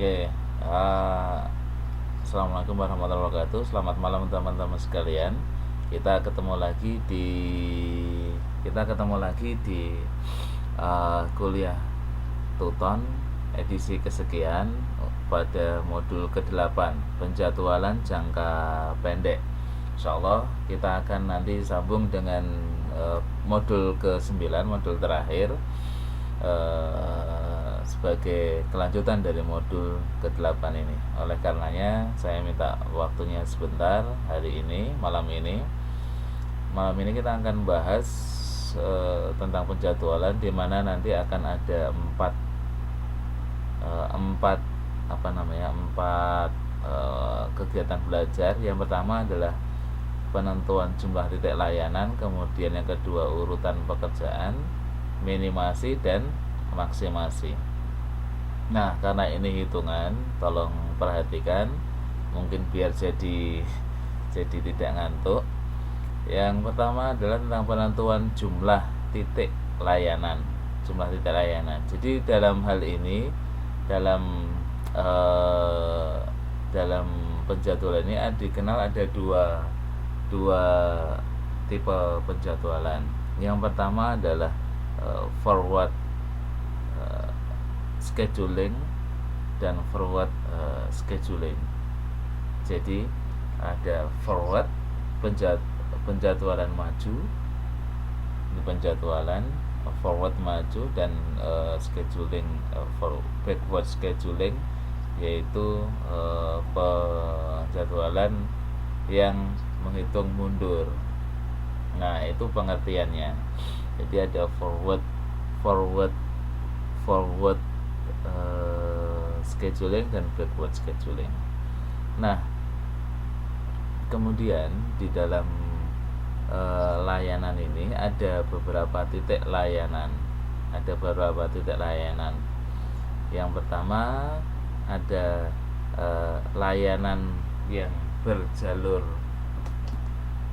Oke, uh, Assalamualaikum warahmatullahi wabarakatuh. Selamat malam teman-teman sekalian. Kita ketemu lagi di kita ketemu lagi di kuliah Tuton edisi kesekian pada modul ke-8 penjadwalan jangka pendek. Insyaallah kita akan nanti sambung dengan modul ke-9, modul terakhir, sebagai kelanjutan dari modul ke-8 ini. Oleh karenanya saya minta waktunya sebentar hari ini, malam ini. Malam ini kita akan bahas tentang penjadwalan, di mana nanti akan ada empat kegiatan belajar. Yang pertama adalah penentuan jumlah titik layanan, kemudian yang kedua urutan pekerjaan, minimasi dan maksimasi. Nah, karena ini hitungan, tolong perhatikan, mungkin biar jadi tidak ngantuk. Yang pertama adalah tentang penentuan jumlah titik layanan. Jadi dalam hal ini, dalam penjadwalan ini dikenal ada dua tipe penjadwalan. Yang pertama adalah forward scheduling dan forward scheduling. Jadi ada forward penjadwalan maju, ini penjadwalan forward maju, dan scheduling for backward scheduling, yaitu penjadwalan yang menghitung mundur. Nah, itu pengertiannya. Jadi ada forward scheduling dan backward scheduling. Nah, kemudian di dalam layanan ini ada beberapa titik layanan. Yang pertama ada layanan yang berjalur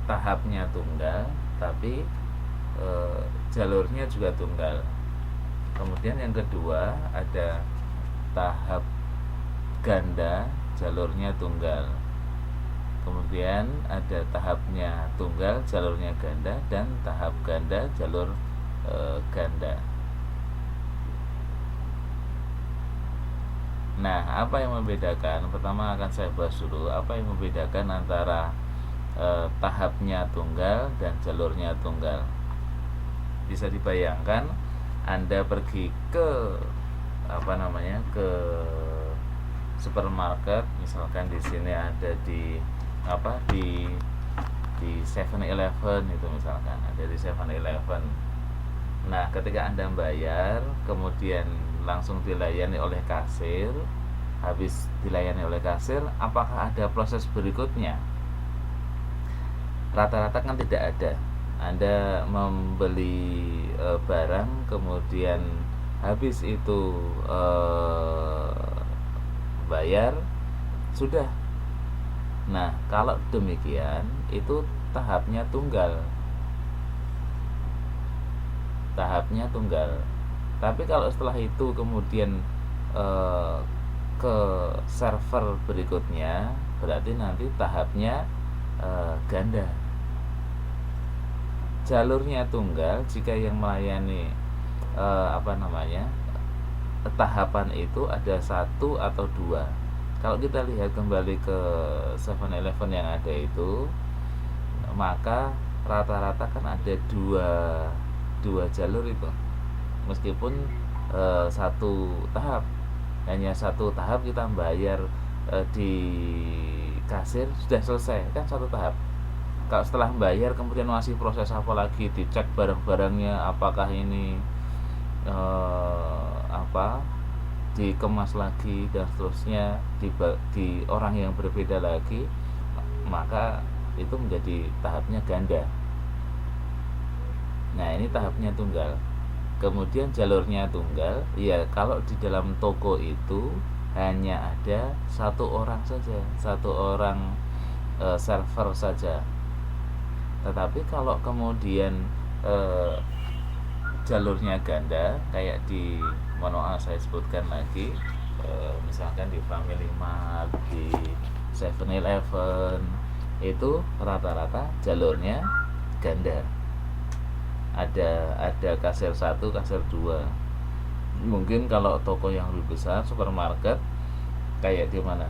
tahapnya tunggal, tapi jalurnya juga tunggal. Kemudian yang kedua ada tahap ganda, jalurnya tunggal. Kemudian ada tahapnya tunggal, jalurnya ganda, dan tahap ganda, jalur ganda. Nah, apa yang membedakan? Pertama akan saya bahas dulu apa yang membedakan antara tahapnya tunggal dan jalurnya tunggal. Bisa dibayangkan Anda pergi ke ke supermarket, misalkan di sini ada di 7-Eleven, itu misalkan ada di 7-Eleven. Nah, ketika Anda bayar, kemudian langsung dilayani oleh kasir. Habis dilayani oleh kasir, apakah ada proses berikutnya? Rata-rata kan tidak ada. Anda membeli barang, kemudian habis itu bayar, sudah. Nah, kalau demikian itu tahapnya tunggal. Tapi kalau setelah itu kemudian ke server berikutnya, berarti nanti tahapnya ganda. Jalurnya tunggal jika yang melayani tahapan itu ada 1 atau 2. Kalau kita lihat kembali ke 7-Eleven yang ada itu, maka rata-rata kan ada dua jalur itu. Meskipun hanya satu tahap kita bayar di kasir, sudah selesai kan satu tahap. Kalau setelah bayar kemudian masih proses apa lagi, dicek barang-barangnya apakah ini dikemas lagi dan seterusnya di orang yang berbeda lagi, maka itu menjadi tahapnya ganda. Nah, ini tahapnya tunggal. Kemudian jalurnya tunggal, ya kalau di dalam toko itu hanya ada satu orang server saja. Tetapi kalau kemudian jalurnya ganda, kayak di manual saya sebutkan lagi, misalkan di Family Mart, di 7-Eleven, itu rata-rata jalurnya ganda. Ada kasir 1, kasir 2. Mungkin kalau toko yang lebih besar, supermarket, kayak di mana?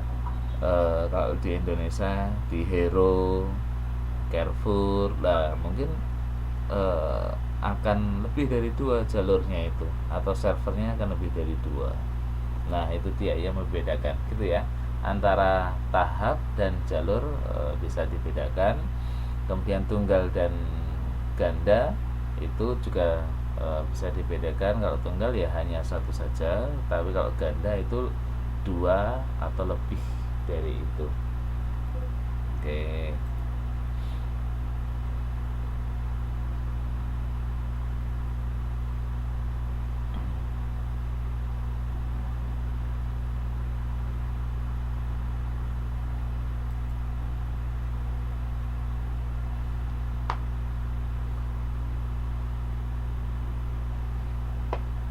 Kalau di Indonesia di Hero, Carrefour lah, mungkin akan lebih dari 2 jalurnya itu, atau servernya akan lebih dari 2. Nah, itu dia yang membedakan gitu ya, antara tahap dan jalur bisa dibedakan. Kemudian tunggal dan ganda itu juga bisa dibedakan. Kalau tunggal ya hanya satu saja, tapi kalau ganda itu 2 atau lebih dari itu. Oke.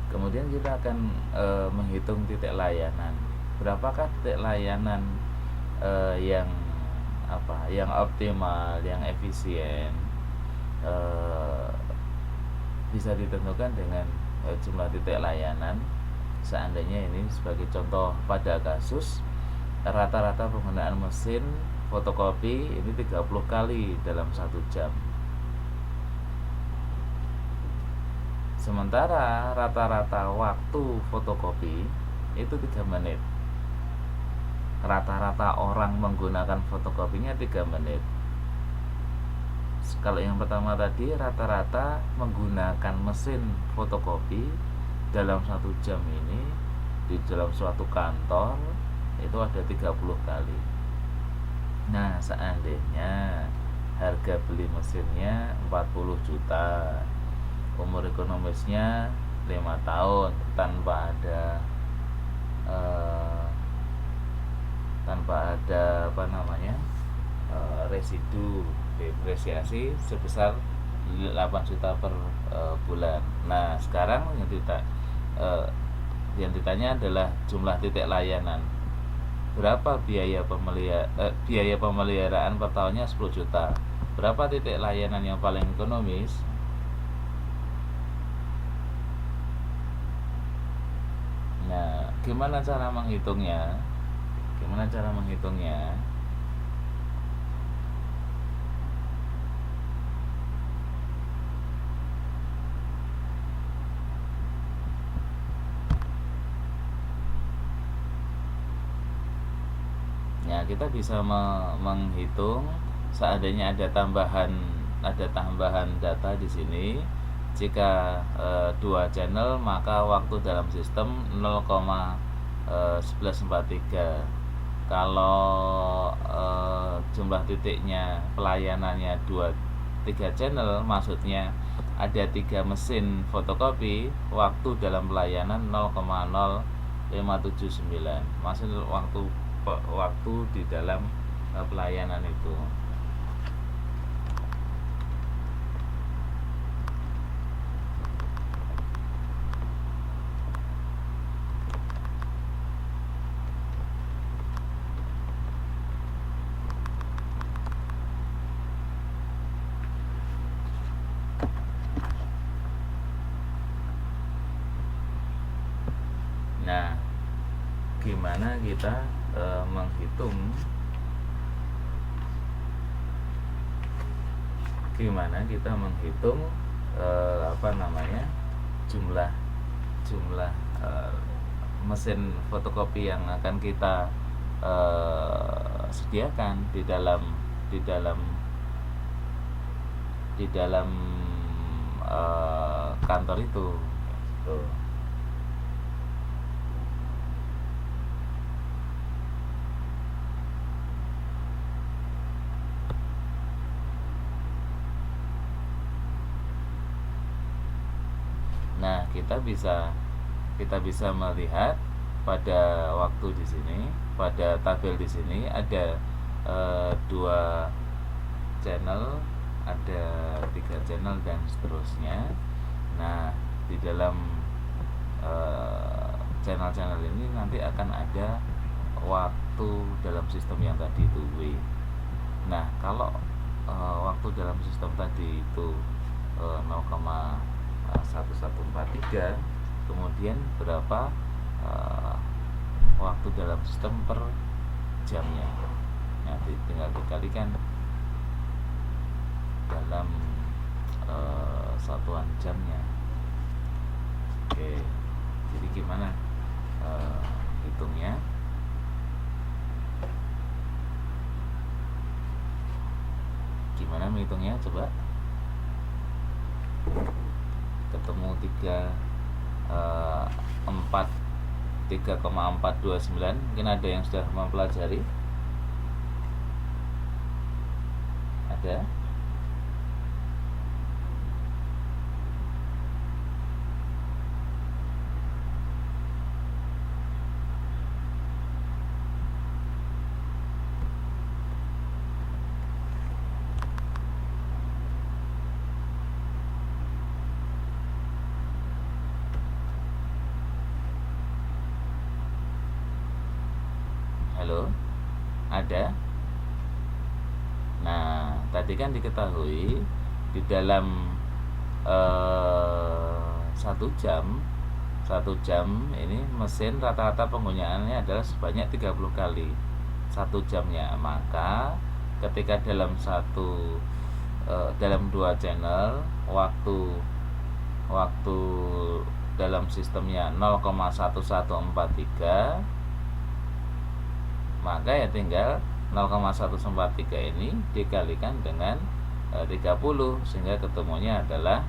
Kemudian kita akan menghitung titik layanan. Berapakah titik layanan yang optimal, yang efisien? Bisa ditentukan dengan jumlah titik layanan. Seandainya ini sebagai contoh, pada kasus rata-rata penggunaan mesin fotokopi ini 30 kali dalam 1 jam. Sementara rata-rata waktu fotokopi itu 3 menit. Rata-rata orang menggunakan fotokopinya 3 menit. Kalau yang pertama tadi, rata-rata menggunakan mesin fotokopi dalam 1 jam ini di dalam suatu kantor itu ada 30 kali. Nah, seandainya harga beli mesinnya 40 juta, umur ekonomisnya 5 tahun, tanpa ada residu depresiasi sebesar 8 juta per bulan. Nah, sekarang yang ditanya adalah jumlah titik layanan. Berapa biaya pemeliharaan per tahunnya? 10 juta. Berapa titik layanan yang paling ekonomis? Nah, gimana cara menghitungnya? Ya, kita bisa menghitung seandainya ada tambahan data di sini. Jika 2 channel, maka waktu dalam sistem 0,1143. Kalau jumlah titiknya pelayanannya 3 channel, maksudnya ada 3 mesin fotokopi, waktu dalam pelayanan 0,0579. Maksud waktu di dalam pelayanan itu. Nah, gimana kita menghitung jumlah mesin fotokopi yang akan kita sediakan di dalam kantor itu. Tuh. Nah, kita bisa melihat pada waktu di sini, pada tabel di sini ada 2 channel, ada 3 channel dan seterusnya. Nah, di dalam channel-channel ini nanti akan ada waktu dalam sistem yang tadi itu W. Nah, kalau waktu dalam sistem tadi itu 0,1143, kemudian berapa waktu dalam sistem per jamnya? Nah, tinggal dikalikan dalam satuan jamnya. Oke, jadi gimana hitungnya? Gimana menghitungnya? Coba. Ketemu 3,429. Mungkin ada yang sudah mempelajari. Ada? Halo? Ada? Nah, tadi kan diketahui di dalam 1 jam ini mesin rata-rata penggunaannya adalah sebanyak 30 kali 1 jamnya. Maka ketika dalam dalam 2 channel waktu dalam sistemnya 0,1143, maka ya tinggal 0,143 ini dikalikan dengan 30 sehingga ketemunya adalah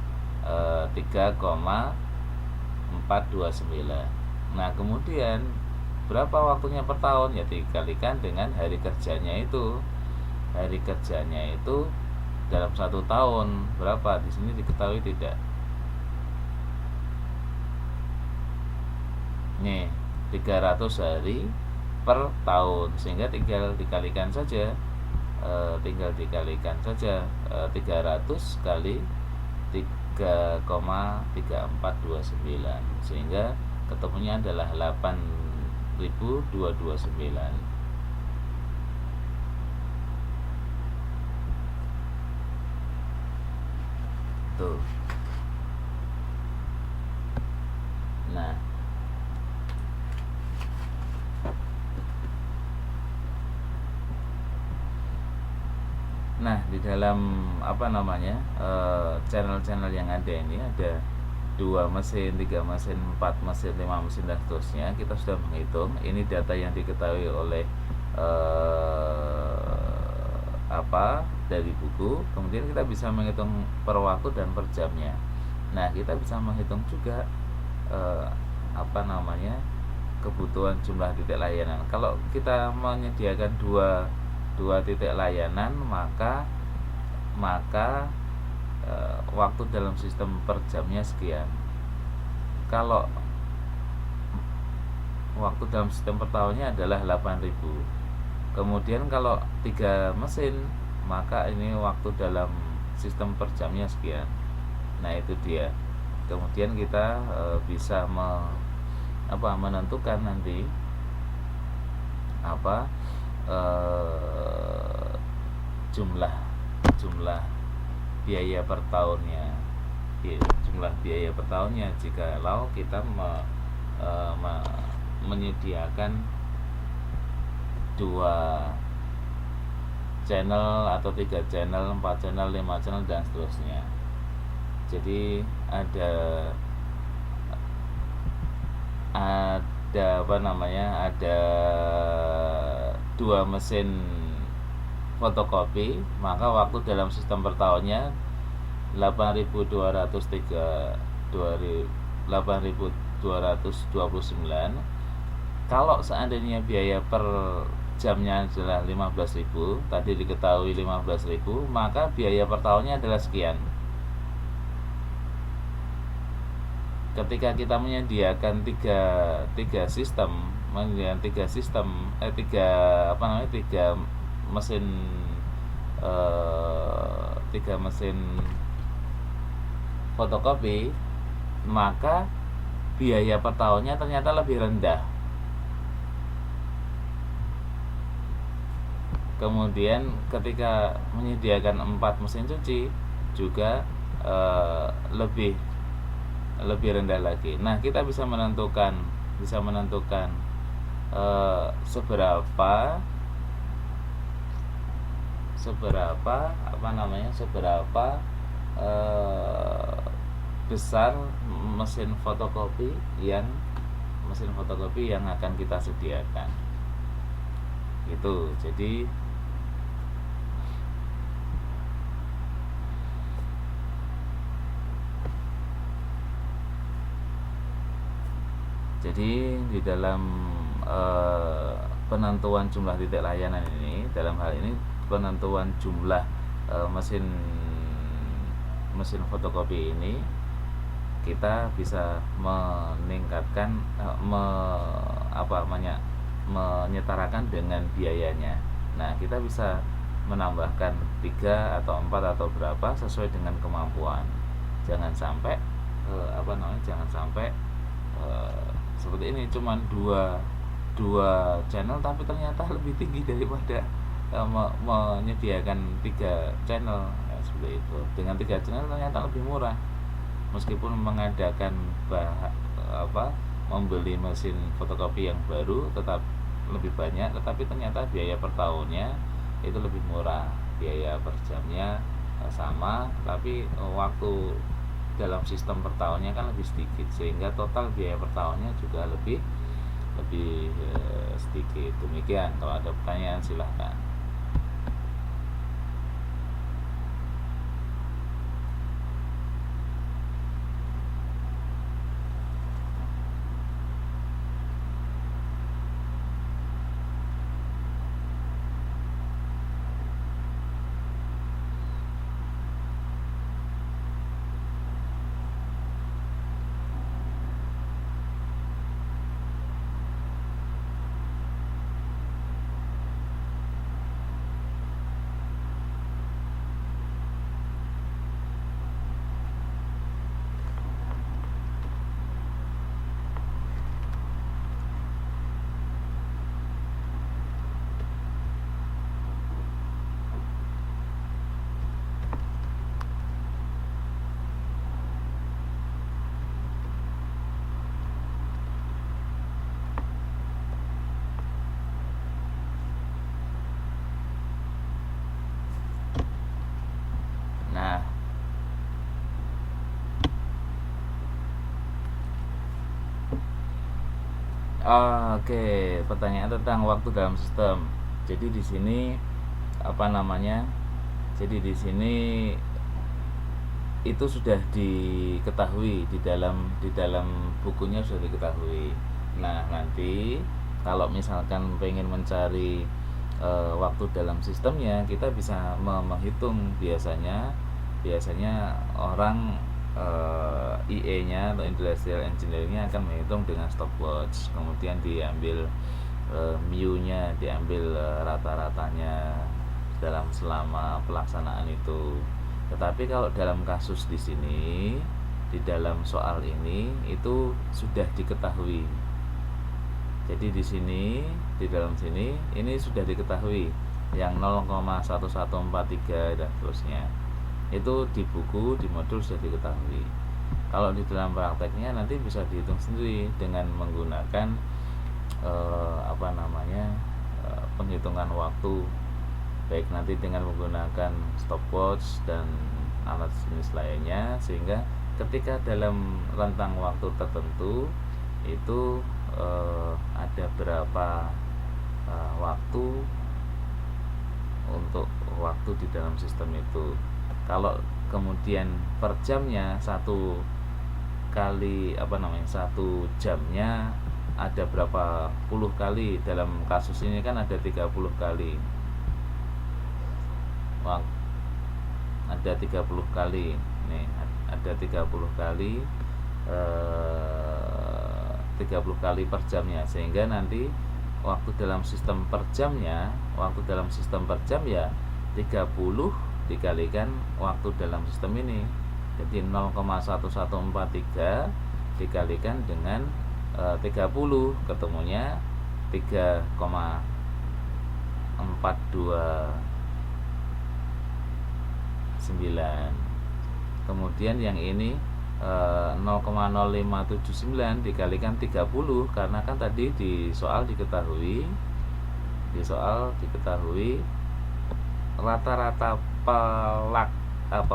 3,429. Nah, kemudian berapa waktunya per tahun? Ya dikalikan dengan hari kerjanya itu. Hari kerjanya itu dalam 1 tahun berapa? Di sini diketahui tidak? Nih, 300 hari per tahun, sehingga tinggal dikalikan saja 300 kali 3,3429 sehingga ketemunya adalah 8.229. Tuh. Nah, di dalam channel-channel yang ada ini ada 2 mesin, 3 mesin, 4 mesin, 5 mesin dan seterusnya. Kita sudah menghitung. Ini data yang diketahui oleh dari buku. Kemudian kita bisa menghitung per waktu dan per jamnya. Nah, kita bisa menghitung juga kebutuhan jumlah titik layanan. Kalau kita menyediakan dua titik layanan, maka waktu dalam sistem per jamnya sekian. Kalau waktu dalam sistem per tahunnya adalah 8.000. Kemudian kalau 3 mesin, maka ini waktu dalam sistem per jamnya sekian. Nah, itu dia. Kemudian kita bisa menentukan nanti jumlah biaya per tahunnya. Jumlah biaya per tahunnya jikalau kita menyediakan 2 channel atau 3 channel, 4 channel, 5 channel dan seterusnya. Jadi ada 2 mesin fotokopi, maka waktu dalam sistem per tahunnya 8.229. Kalau seandainya biaya per jamnya adalah 15.000, tadi diketahui 15.000, maka biaya per tahunnya adalah sekian. Ketika kita menyediakan tiga mesin fotokopi, maka biaya per tahunnya ternyata lebih rendah. Kemudian ketika menyediakan 4 mesin cuci juga lebih rendah lagi. Nah, kita bisa menentukan seberapa besar mesin fotokopi yang akan kita sediakan. Gitu. Jadi di dalam penentuan jumlah titik layanan ini, dalam hal ini penentuan jumlah mesin fotokopi ini, kita bisa meningkatkan menyetarakan dengan biayanya. Nah, kita bisa menambahkan 3 atau 4 atau berapa sesuai dengan kemampuan. Jangan sampai seperti ini, cuman dua channel tapi ternyata lebih tinggi daripada menyediakan 3 channel. Seperti itu. Dengan 3 channel ternyata lebih murah, meskipun mengadakan membeli mesin fotokopi yang baru tetap lebih banyak, tetapi ternyata biaya per tahunnya itu lebih murah, biaya per jamnya sama, tapi waktu dalam sistem per tahunnya kan lebih sedikit, sehingga total biaya per tahunnya juga lebih sedikit. Demikian. Kalau ada pertanyaan silahkan. Nah, oke, pertanyaan tentang waktu dalam sistem. Jadi di sini Jadi di sini itu sudah diketahui di dalam bukunya, sudah diketahui. Nah, nanti kalau misalkan pengen mencari waktu dalam sistemnya, kita bisa menghitung. Biasanya orang IE-nya atau Industrial Engineering-nya akan menghitung dengan stopwatch, kemudian diambil mu-nya, diambil rata-ratanya selama pelaksanaan itu. Tetapi kalau dalam kasus di sini, di dalam soal ini itu sudah diketahui. Jadi di sini, di dalam sini ini sudah diketahui yang 0,1143 dan seterusnya. Itu di buku, di modul sudah diketahui. Kalau di dalam prakteknya nanti bisa dihitung sendiri dengan menggunakan penghitungan waktu, baik nanti dengan menggunakan stopwatch dan alat jenis lainnya, sehingga ketika dalam rentang waktu tertentu itu ada berapa waktu untuk waktu di dalam sistem itu. Kalau kemudian per jamnya satu jamnya ada berapa puluh kali. Dalam kasus ini kan ada 30 kali. Ada 30 kali. Nih, ada 30 kali 30 kali per jamnya, sehingga nanti waktu dalam sistem per jamnya ya 30 dikalikan waktu dalam sistem ini. Jadi 0,1143 dikalikan dengan 30, ketemunya 3,429. Kemudian yang ini 0,0579 dikalikan 30, karena kan tadi di soal diketahui rata-rata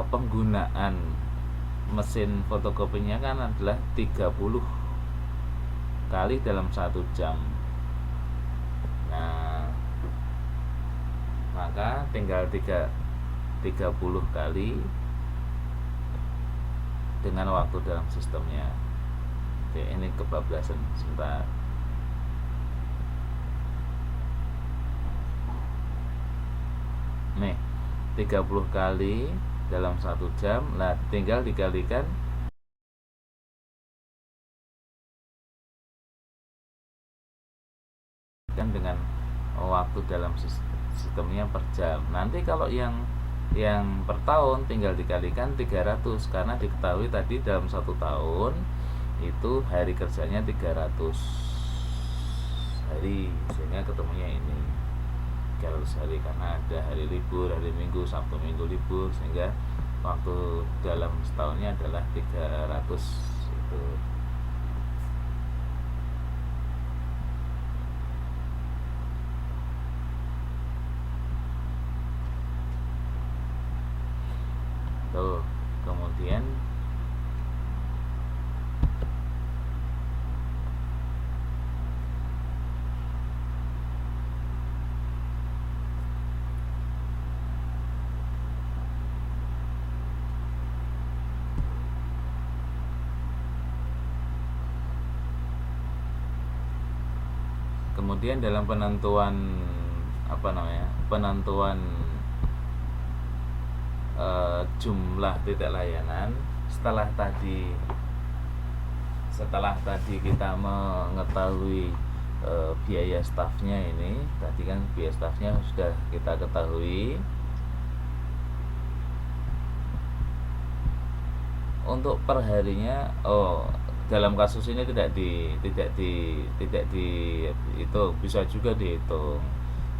penggunaan mesin fotokopinya kan adalah 30 kali dalam 1 jam. Nah, maka tinggal 30 kali dengan waktu dalam sistemnya. Oke, ini kebablasan sebentar. Nih, 30 kali dalam 1 jam. Nah, tinggal dikalikan dengan waktu dalam sistemnya per jam. Nanti kalau yang per tahun tinggal dikalikan 300, karena diketahui tadi dalam 1 tahun itu hari kerjanya 300 hari, sehingga ketemunya ini 300 hari, karena ada hari libur, hari Minggu, Sabtu Minggu libur, sehingga waktu dalam setahunnya adalah 300 itu. Tuh, kemudian dalam penentuan jumlah titik layanan, setelah tadi kita mengetahui biaya stafnya, ini tadi kan biaya stafnya sudah kita ketahui. Untuk perharinya, dalam kasus ini tidak itu bisa juga dihitung.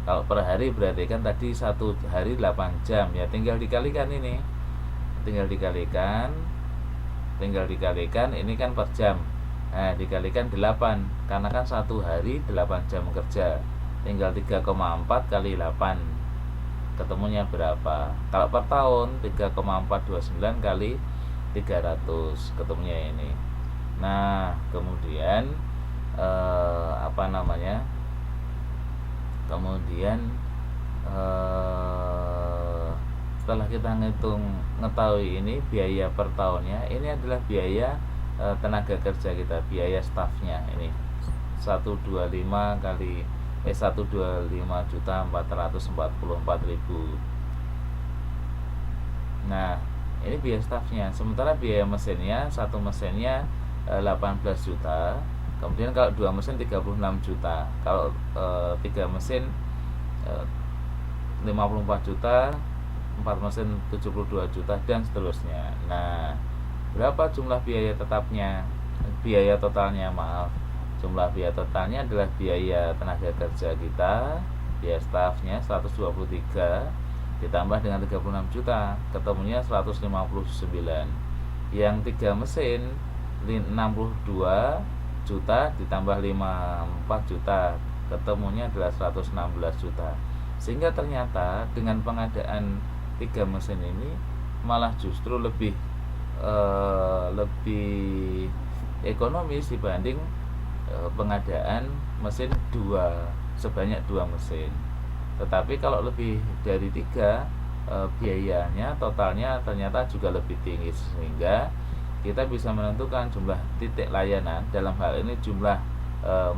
Kalau per hari berarti kan tadi 1 hari 8 jam, ya tinggal dikalikan ini. Tinggal dikalikan ini kan per jam. Nah, dikalikan 8, karena kan 1 hari 8 jam kerja. Tinggal 3,4 kali 8. Ketemunya berapa? Kalau per tahun 3,429 kali 300, ketemunya ini. Nah, kemudian setelah kita ngetahui ini biaya per tahunnya, ini adalah biaya tenaga kerja kita, biaya stafnya ini 125.444.000. Nah, ini biaya stafnya. Sementara biaya mesinnya, satu mesinnya 18 juta. Kemudian kalau 2 mesin 36 juta. Kalau 3 mesin 54 juta, 4 mesin 72 juta, dan seterusnya. Nah, berapa jumlah biaya totalnya? Jumlah biaya totalnya adalah biaya tenaga kerja kita, biaya stafnya 123 ditambah dengan 36 juta, ketemunya 159. Yang 3 mesin 62 juta ditambah 54 juta, ketemunya adalah 116 juta. Sehingga ternyata dengan pengadaan 3 mesin ini malah justru lebih ekonomis dibanding pengadaan mesin sebanyak 2 mesin. Tetapi kalau lebih dari 3, biayanya totalnya ternyata juga lebih tinggi, sehingga kita bisa menentukan jumlah titik layanan, dalam hal ini jumlah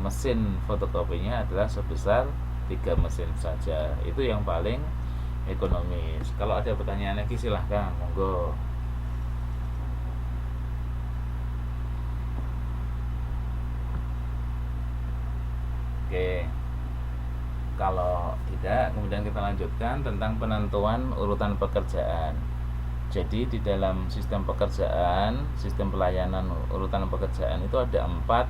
mesin fotokopinya adalah sebesar 3 mesin saja. Itu yang paling ekonomis. Kalau ada pertanyaan lagi silahkan, monggo. Oke, kalau tidak, kemudian kita lanjutkan tentang penentuan urutan pekerjaan. Jadi di dalam sistem pekerjaan, sistem pelayanan urutan pekerjaan itu ada 4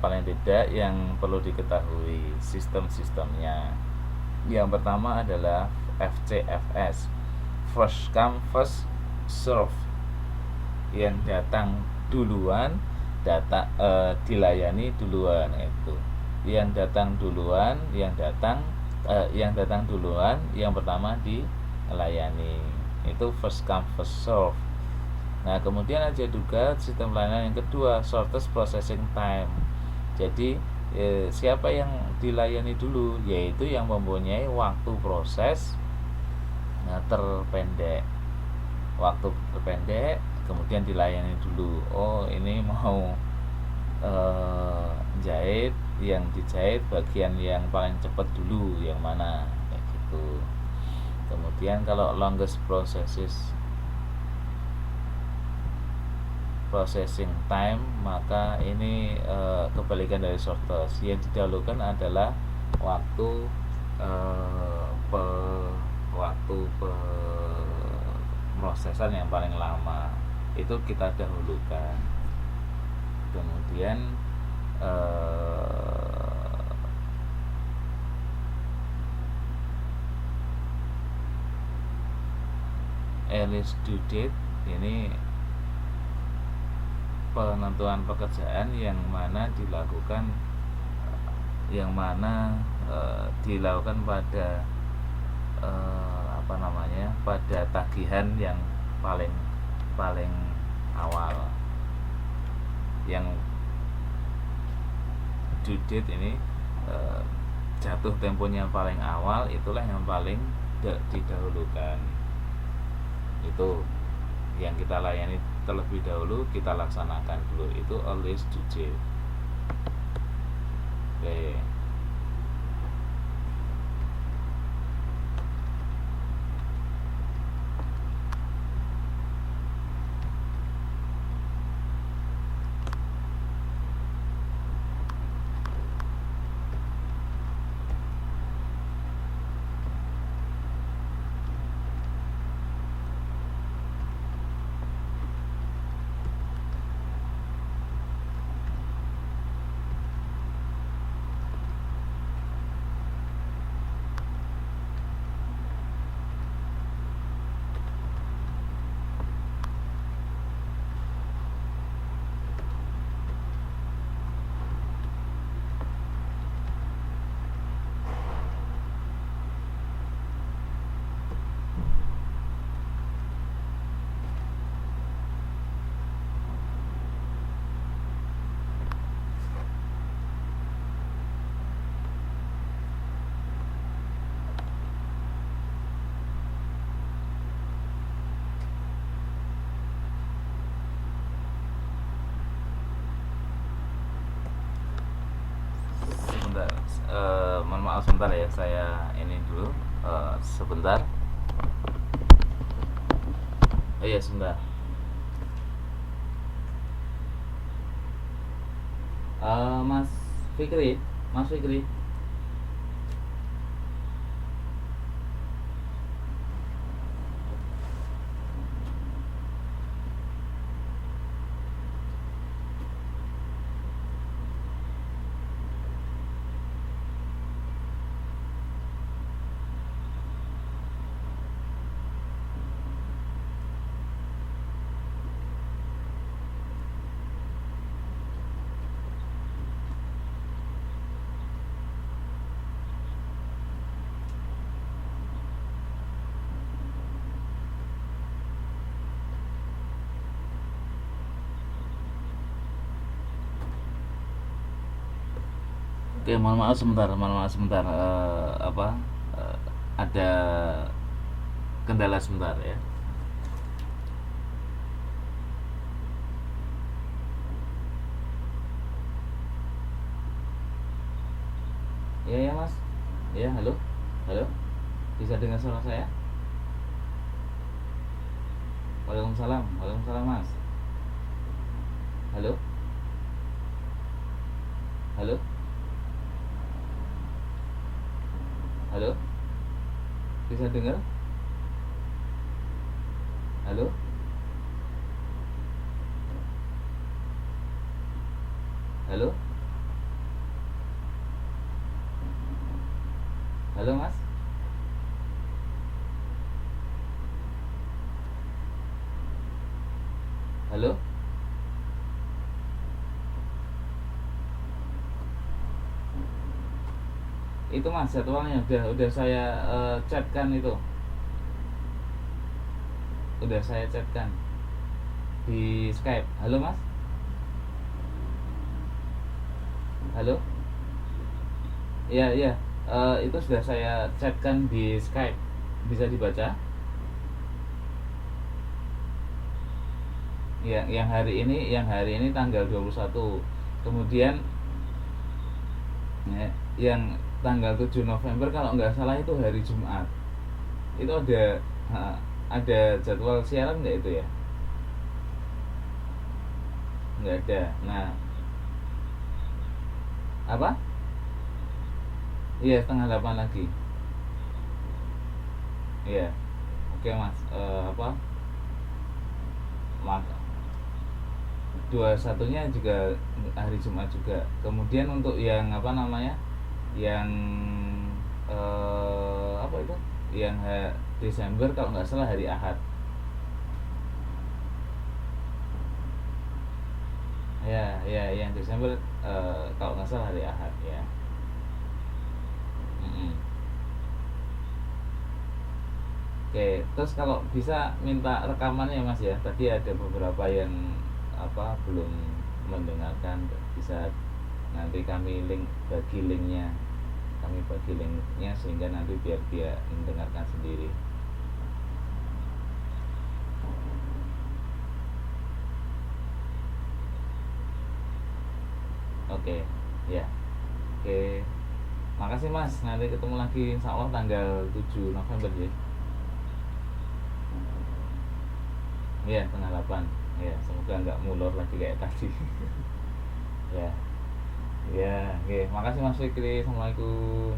paling tidak yang perlu diketahui sistem-sistemnya. Yang pertama adalah FCFS, first come first serve. Yang datang duluan dilayani duluan itu. Yang datang duluan, yang datang duluan, yang pertama dilayani. Itu first come first serve. Nah, kemudian ada juga sistem pelayanan yang kedua, shortest processing time. Jadi siapa yang dilayani dulu, yaitu yang mempunyai waktu proses terpendek. Waktu terpendek, kemudian dilayani dulu. Oh, ini mau jahit, yang dijahit bagian yang paling cepat dulu, yang mana, kayak gitu. Kemudian kalau longest processing time, maka ini kebalikan dari shortest. Yang didahulukan adalah waktu pemrosesan yang paling lama, itu kita dahulukan. Kemudian earliest due date, ini penentuan pekerjaan yang mana dilakukan pada pada tagihan yang paling awal. Yang due date ini jatuh temponya paling awal, itulah yang paling didahulukan. Itu yang kita layani terlebih dahulu, kita laksanakan dulu, itu earliest due date. Oke. Mohon maaf sebentar ya, saya ini dulu sebentar. Oh iya, sebentar. Mas Fikri. Oke, mohon maaf sebentar. Ada kendala sebentar ya. Ya Mas. Ya, halo. Bisa dengar suara saya? Waalaikumsalam Mas. Halo. Halo, bisa dengar? Halo? Halo? Halo Mas? Halo? Itu Mas jadwalnya udah saya chatkan itu. Udah saya chatkan di Skype. Halo Mas? Halo? Iya, iya. Itu sudah saya chatkan di Skype. Bisa dibaca? Yang hari ini tanggal 21. Kemudian ya, yang tanggal 7 November kalau nggak salah itu hari Jumat. Itu ada jadwal siaran nggak itu ya? Nggak ada. Nah, apa? Iya, setengah 8 lagi. Iya. Oke Mas. Apa? Maka dua satunya juga hari Jumat juga. Kemudian untuk yang apa namanya, yang apa itu, yang Desember kalau nggak salah hari Ahad. Ya, ya, yang Desember kalau nggak salah hari Ahad ya. Mm-mm. Oke, terus kalau bisa minta rekamannya Mas ya. Tadi ada beberapa yang apa belum mendengarkan, bisa nanti kami bagi linknya sehingga nanti biar dia mendengarkan sendiri. Oke, ya. Oke, makasih Mas, nanti ketemu lagi insya Allah tanggal 7 November ya. Ya, tanggal 8. Ya, semoga nggak mulur lagi kayak tadi. Ya, ya. Oke, makasih Mas Fikri. Assalamualaikum.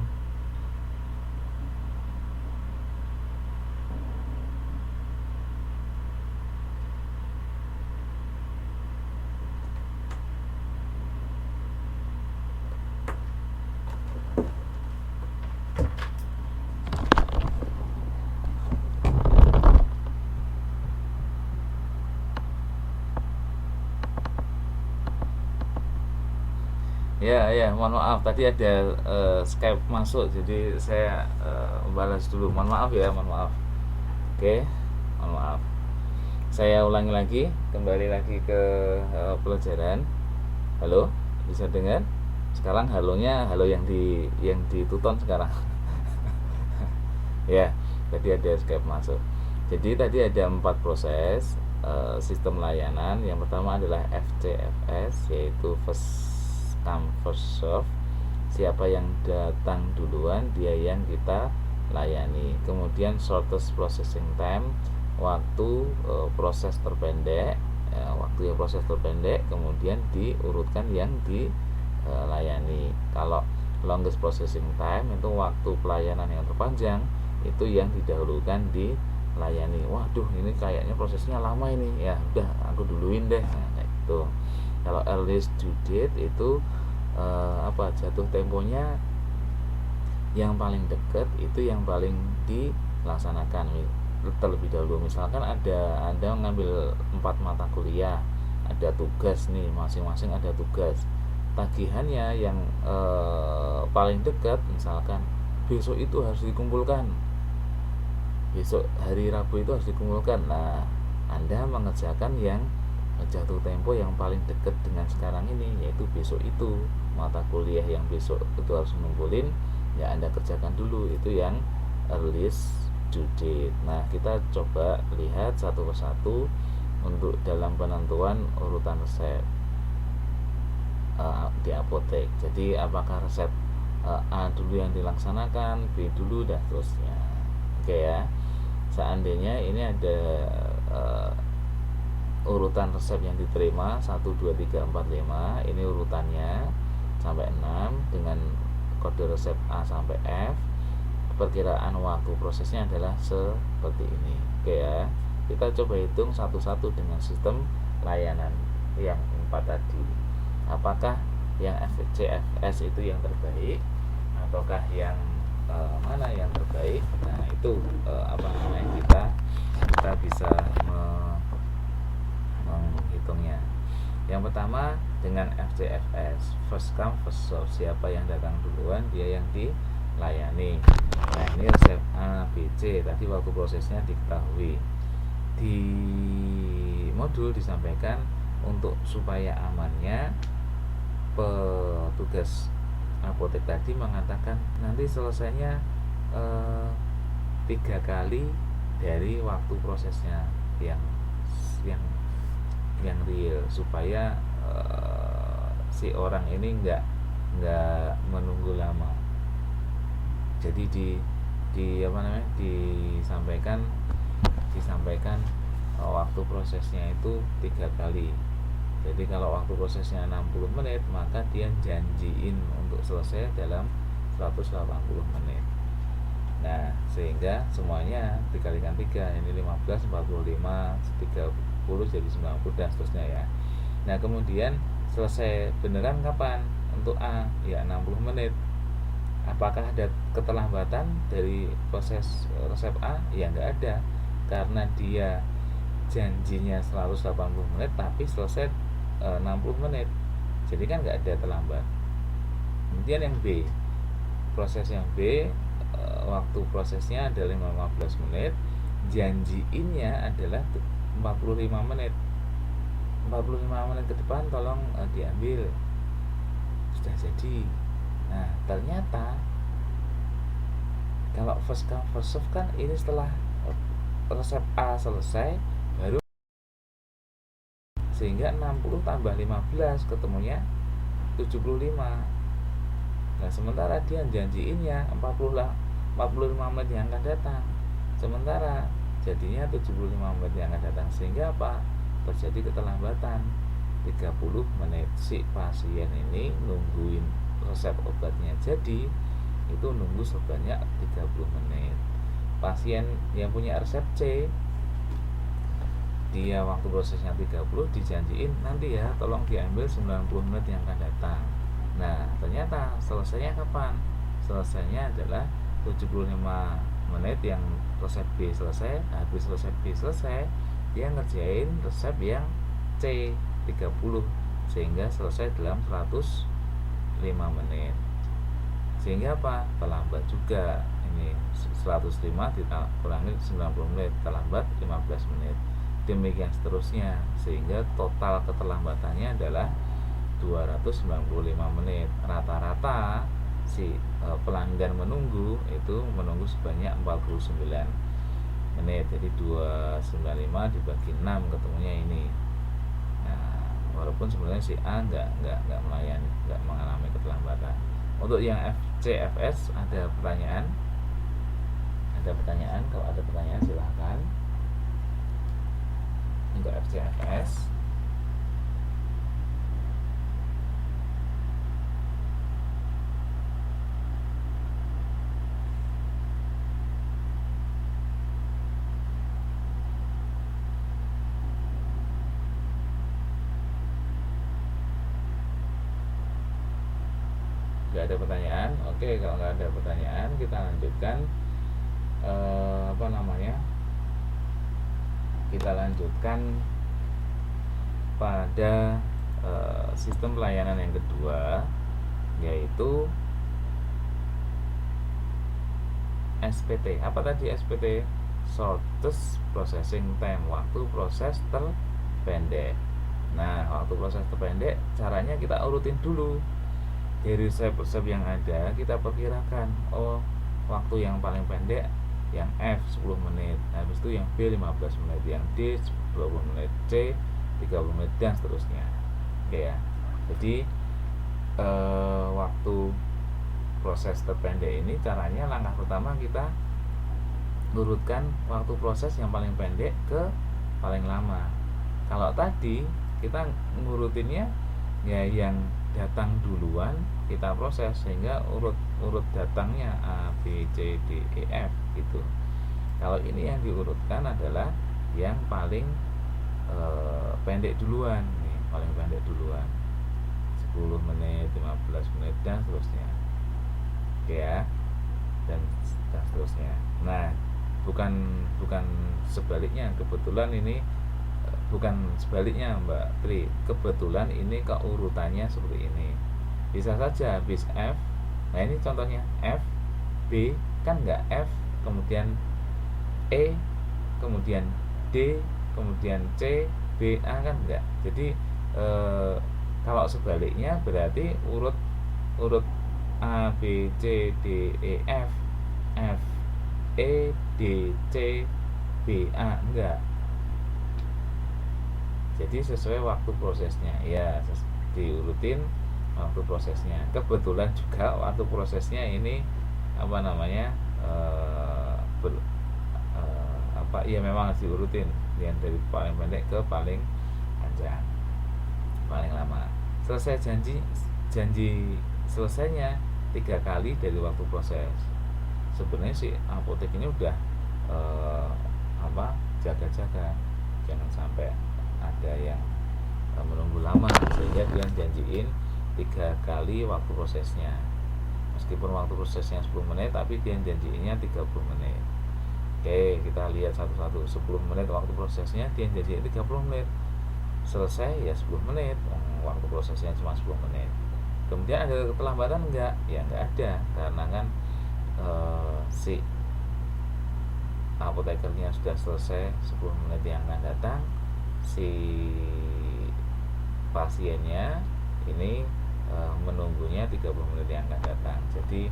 Ya, ya, mohon maaf tadi ada Skype masuk, jadi saya balas dulu. Mohon maaf ya, mohon maaf. Oke, mohon maaf. Saya ulangi lagi, kembali lagi ke pelajaran. Halo, bisa dengar? Sekarang halonya halo yang dituton sekarang. Ya, tadi ada Skype masuk. Jadi tadi ada 4 proses sistem layanan. Yang pertama adalah FCFS, yaitu first come first serve. Siapa yang datang duluan dia yang kita layani. Kemudian shortest processing time, waktu proses terpendek, kemudian diurutkan yang dilayani. Kalau longest processing time itu waktu pelayanan yang terpanjang, itu yang didahulukan dilayani. Waduh, ini kayaknya prosesnya lama ini, ya udah aku duluin deh. Nah, kayak gitu. Kalau earliest due date itu jatuh temponya yang paling dekat, itu yang paling dilaksanakan terlebih dahulu. Misalkan Anda ngambil 4 mata kuliah, ada tugas nih, masing-masing ada tugas. Tagihannya yang paling dekat, misalkan besok itu harus dikumpulkan, besok hari Rabu itu harus dikumpulkan. Nah, Anda mengerjakan yang jatuh tempo yang paling dekat dengan sekarang ini, yaitu besok itu mata kuliah yang besok itu harus ngumpulin, ya Anda kerjakan dulu, itu yang earliest due date. Nah, kita coba lihat satu persatu untuk dalam penentuan urutan resep di apotek. Jadi apakah resep A dulu yang dilaksanakan, B dulu, dan terusnya. Oke ya. Seandainya ini ada urutan resep yang diterima 1, 2, 3, 4, 5, ini urutannya sampai 6 dengan kode resep A sampai F. Perkiraan waktu prosesnya adalah seperti ini. Oke ya. kita coba hitung satu-satu dengan sistem layanan yang 4 tadi. Apakah yang FCFS itu yang terbaik ataukah yang mana yang terbaik? Nah, itu kita bisa menghitungnya. Yang pertama dengan FCFS, first come first serve, siapa yang datang duluan dia yang dilayani. Nah, ini resep A, B, C tadi waktu prosesnya diketahui. Di modul disampaikan untuk supaya amannya, petugas apotek tadi mengatakan nanti selesainya 3 kali dari waktu prosesnya yang real, supaya si orang ini nggak menunggu lama. Jadi disampaikan waktu prosesnya itu 3 kali. Jadi kalau waktu prosesnya 60 menit, maka dia janjiin untuk selesai dalam 180 menit. Nah, sehingga semuanya dikalikan 3, ini 15, 45, 30 jadi 90 dan seterusnya ya. Nah, kemudian selesai beneran kapan? Untuk A, ya 60 menit. Apakah ada keterlambatan dari proses resep A? Ya nggak ada, karena dia janjinya 180 menit tapi selesai 60 menit. Jadi kan nggak ada terlambat. Kemudian yang B, proses yang B, waktu prosesnya adalah 15 menit, janjiinnya adalah 45 menit. 45 menit ke depan tolong diambil. Sudah jadi. Nah, ternyata kalau first come first serve kan ini setelah resep A selesai baru, sehingga 60 tambah 15 ketemunya 75. Nah, sementara dia janjiinnya 45 menit yang akan datang, sementara jadinya 75 menit yang akan datang, sehingga apa? Terjadi keterlambatan 30 menit. Si pasien ini nungguin resep obatnya jadi itu nunggu sebanyak 30 menit. Pasien yang punya resep C, dia waktu prosesnya 30 dijanjiin nanti ya tolong diambil 90 menit yang akan datang. Nah, ternyata selesainya kapan? Selesainya adalah 75 menit yang resep B selesai. Habis resep B selesai, dia ngerjain resep yang C 30, sehingga selesai dalam 105 menit. Sehingga apa? Terlambat juga. Ini 105 dikurangi 90 menit, terlambat 15 menit. Demikian seterusnya, sehingga total keterlambatannya adalah 295 menit. Rata-rata si pelanggan menunggu sebanyak 49 menit. Jadi 295 dibagi 6 ketemunya ini. Nah, walaupun sebenarnya si A nggak melayani, nggak mengalami keterlambatan. Untuk yang FCFS ada pertanyaan? Kalau ada pertanyaan silahkan. Untuk FCFS nggak ada pertanyaan. Oke, kalau nggak ada pertanyaan kita lanjutkan kita lanjutkan pada sistem pelayanan yang kedua, yaitu SPT. Apa tadi SPT? Shortest Processing Time, waktu proses terpendek. Nah, waktu proses terpendek caranya kita urutin dulu. Dari resep-resep yang ada kita perkirakan, waktu yang paling pendek yang F 10 menit, habis itu yang B 15 menit, yang D 20 menit, C 30 menit dan seterusnya. Oke ya. Jadi waktu proses terpendek ini caranya, langkah pertama kita urutkan waktu proses yang paling pendek ke paling lama. Kalau tadi kita ngurutinnya ya yang datang duluan kita proses, sehingga urut datangnya A, B, C, D, E, F gitu. Kalau ini yang diurutkan adalah yang paling pendek duluan nih, paling pendek duluan 10 menit, 15 menit dan seterusnya. Oke ya, dan seterusnya. Nah, bukan sebaliknya, kebetulan ini bukan sebaliknya Mbak Tri, kebetulan ini keurutannya seperti ini. Bisa saja habis F, nah ini contohnya F, B, kan enggak F, kemudian E, kemudian D, kemudian C, B, A, kan enggak. Jadi kalau sebaliknya berarti urut A, B, C, D, E, F, F, E, D, C, B, A, enggak. Jadi sesuai waktu prosesnya ya, diurutin waktu prosesnya. Kebetulan juga waktu prosesnya ini apa namanya ya memang harus diurutin yang dari paling pendek ke paling panjang, paling lama. Selesai janji selesainya 3 kali dari waktu proses. Sebenarnya si apotek ini udah jaga-jaga jangan sampai ada yang menunggu lama, sehingga dia janjiin 3 kali waktu prosesnya. Meskipun waktu prosesnya 10 menit, tapi dia janjiinnya 30 menit. Oke, kita lihat satu-satu. 10 menit waktu prosesnya, dia janjiin 30 menit. Selesai ya 10 menit, waktu prosesnya cuma 10 menit. Kemudian ada keterlambatan enggak? Ya enggak ada, karena kan si apotekernya sudah selesai 10 menit yang akan datang, si pasiennya ini menunggunya 30 menit yang akan datang. Jadi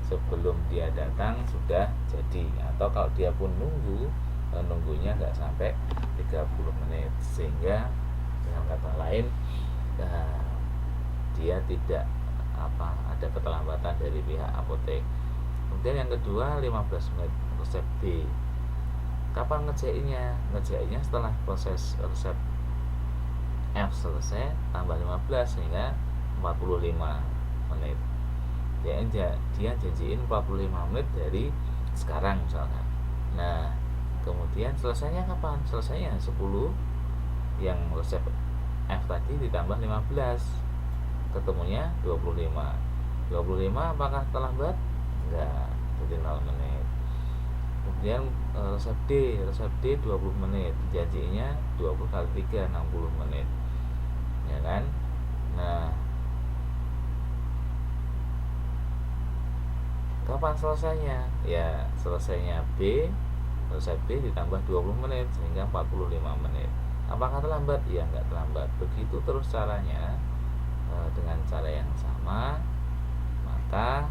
sebelum dia datang sudah jadi, atau kalau dia pun nunggunya nggak sampai 30 menit, sehingga dengan kata lain dia tidak ada keterlambatan dari pihak apotek. Kemudian yang kedua 15 menit resep D. Kapan ngerjainnya? Ngerjainnya setelah proses resep F selesai tambah 15 sehingga 45 menit. Dia janjiin 45 menit dari sekarang misalkan. Nah, kemudian selesainya kapan? Selesainya 10, yang resep F tadi ditambah 15, ketemunya 25. Apakah terlambat? Enggak, jadi 0 menit. Kemudian resep D 20 menit, janjinya 20 kali 3 60 menit, ya kan. Nah, kapan selesainya? Ya selesainya resep B ditambah 20 menit sehingga 45 menit. Apakah terlambat? Ya enggak terlambat. Begitu terus caranya, dengan cara yang sama, maka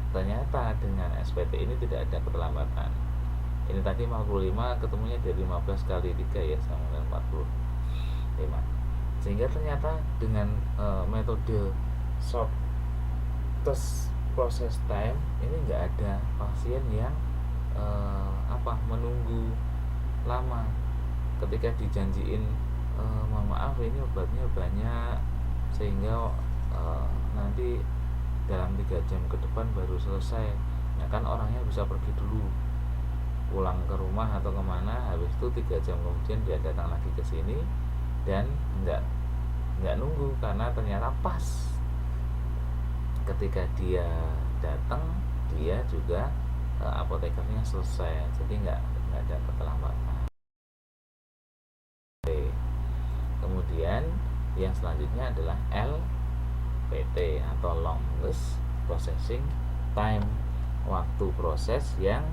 ternyata dengan SPT ini tidak ada keterlambatan. Ini tadi 45 ketemunya dari 15 kali 3 ya, sama dengan 45. Sehingga ternyata dengan metode short test process time ini nggak ada pasien yang menunggu lama ketika dijanjiin mohon maaf ini obatnya banyak, sehingga nanti dalam 3 jam ke depan baru selesai. Ya kan, orangnya bisa pergi dulu, pulang ke rumah atau kemana, habis itu 3 jam kemudian dia datang lagi ke sini dan nggak nunggu, karena ternyata pas ketika dia datang dia juga apotekernya selesai, jadi nggak ada keterlambatan. Oke. Kemudian yang selanjutnya adalah LPT atau longest processing time, waktu proses yang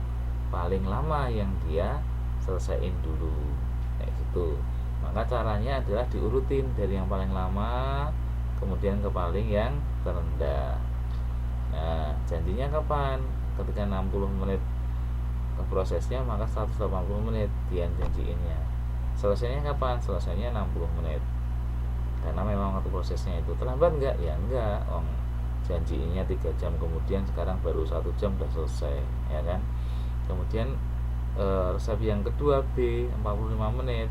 paling lama yang dia selesaiin dulu, kayak gitu. Maka caranya adalah diurutin dari yang paling lama kemudian ke paling yang terendah. Nah, janjinya kapan? Ketika 60 menit ke prosesnya, maka 180 menit dia janjiinnya. Selesainya kapan? Selesainya 60 menit. Karena memang waktu prosesnya itu terlambat enggak? Ya enggak. Janjinya 3 jam kemudian, sekarang baru 1 jam udah selesai, ya kan? Kemudian resep yang kedua B 45 menit,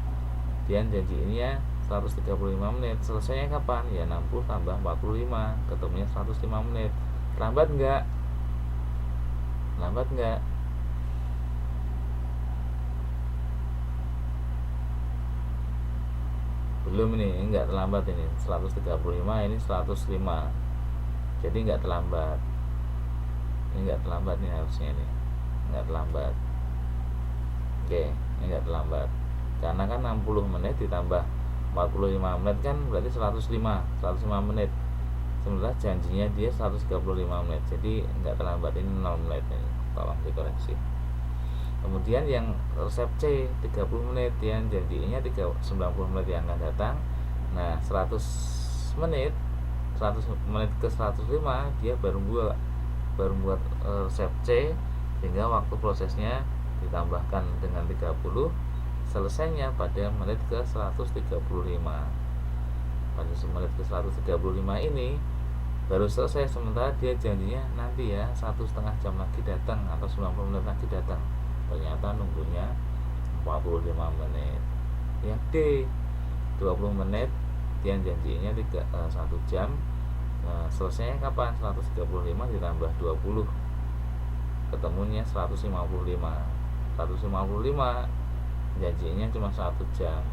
dia janjiinnya 135 menit. Selesainya kapan? Ya 60 tambah 45, ketemunya 105 menit. Lambat enggak? belum, ini enggak terlambat, ini 135, ini 105, jadi enggak terlambat, ini enggak terlambat, ini harusnya ini enggak terlambat. Oke, ini enggak terlambat karena kan 60 menit ditambah 45 menit kan berarti 105 menit, sementara janjinya dia 135 menit, jadi enggak terlambat, ini 0 menit, ini tolong dikoreksi. Kemudian yang resep C 30 menit, yang janjinya 90 menit yang akan datang. Nah 100 menit ke 105 dia baru buat resep C, sehingga waktu prosesnya ditambahkan dengan 30, selesainya pada menit ke 135. Pada menit ke 135 ini baru selesai, sementara dia janjinya nanti ya 1,5 jam lagi datang atau 90 menit lagi datang, ternyata nunggunya 45 menit. Yang D 20 menit, yang janjinya 1 jam. Nah, selesainya kapan? 135 ditambah 20, ketemunya 155. Janjinya cuma 1 jam,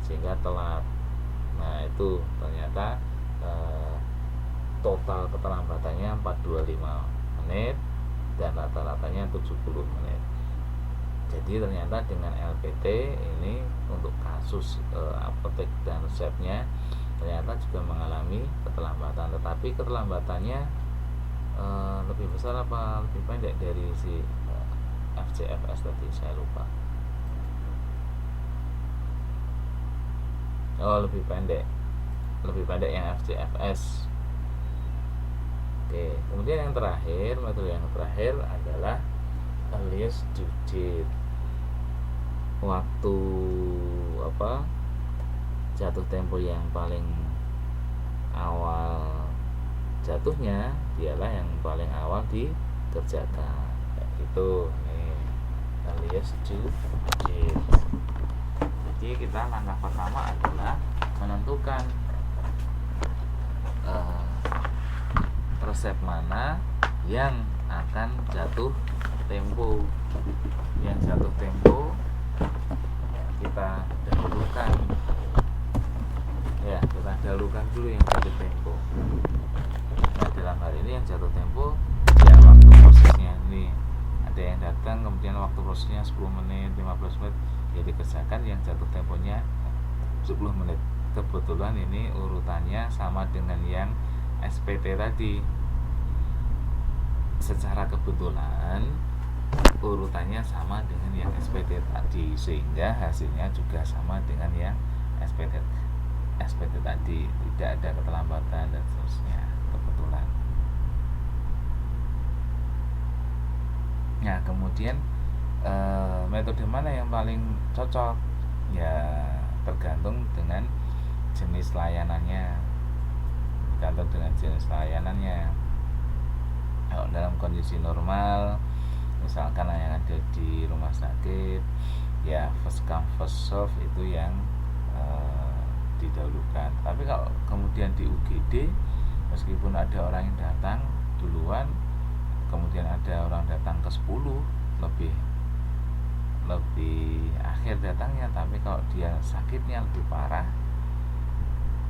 sehingga telat. Nah itu ternyata total keterlambatannya 425 menit dan rata-ratanya 70 menit. Jadi ternyata dengan LPT ini untuk kasus apotek dan resepnya ternyata juga mengalami keterlambatan, tetapi keterlambatannya lebih besar apa lebih pendek dari si FCFS tadi, saya lupa. Lebih pendek yang FCFS. Oke, kemudian yang terakhir, metode yang terakhir adalah earliest due date. Waktu jatuh tempo yang paling awal jatuhnya dialah yang paling awal dikerjakan. Itu nih earliest due date. Jadi kita langkah pertama adalah menentukan resep mana yang akan jatuh tempo. Yang jatuh tempo kita dahulukan ya, kita dahulukan dulu yang jatuh tempo. Nah dalam hal ini yang jatuh tempo ya waktu prosesnya ini ada yang datang, kemudian waktu prosesnya 10 menit 15 menit, ya dikerjakan yang jatuh temponya 10 menit. Kebetulan ini urutannya sama dengan yang SPT tadi. Secara kebetulan urutannya sama dengan yang SPT tadi, sehingga hasilnya juga sama dengan yang SPT tadi, tidak ada keterlambatan dan seterusnya, kebetulan. Nah kemudian metode mana yang paling cocok? Ya tergantung dengan jenis layanannya. Kalau dalam kondisi normal, misalkan yang ada di rumah sakit, ya first come first serve itu yang didahulukan. Tapi kalau kemudian di UGD, meskipun ada orang yang datang duluan, kemudian ada orang datang ke 10, lebih akhir datangnya, tapi kalau dia sakitnya lebih parah,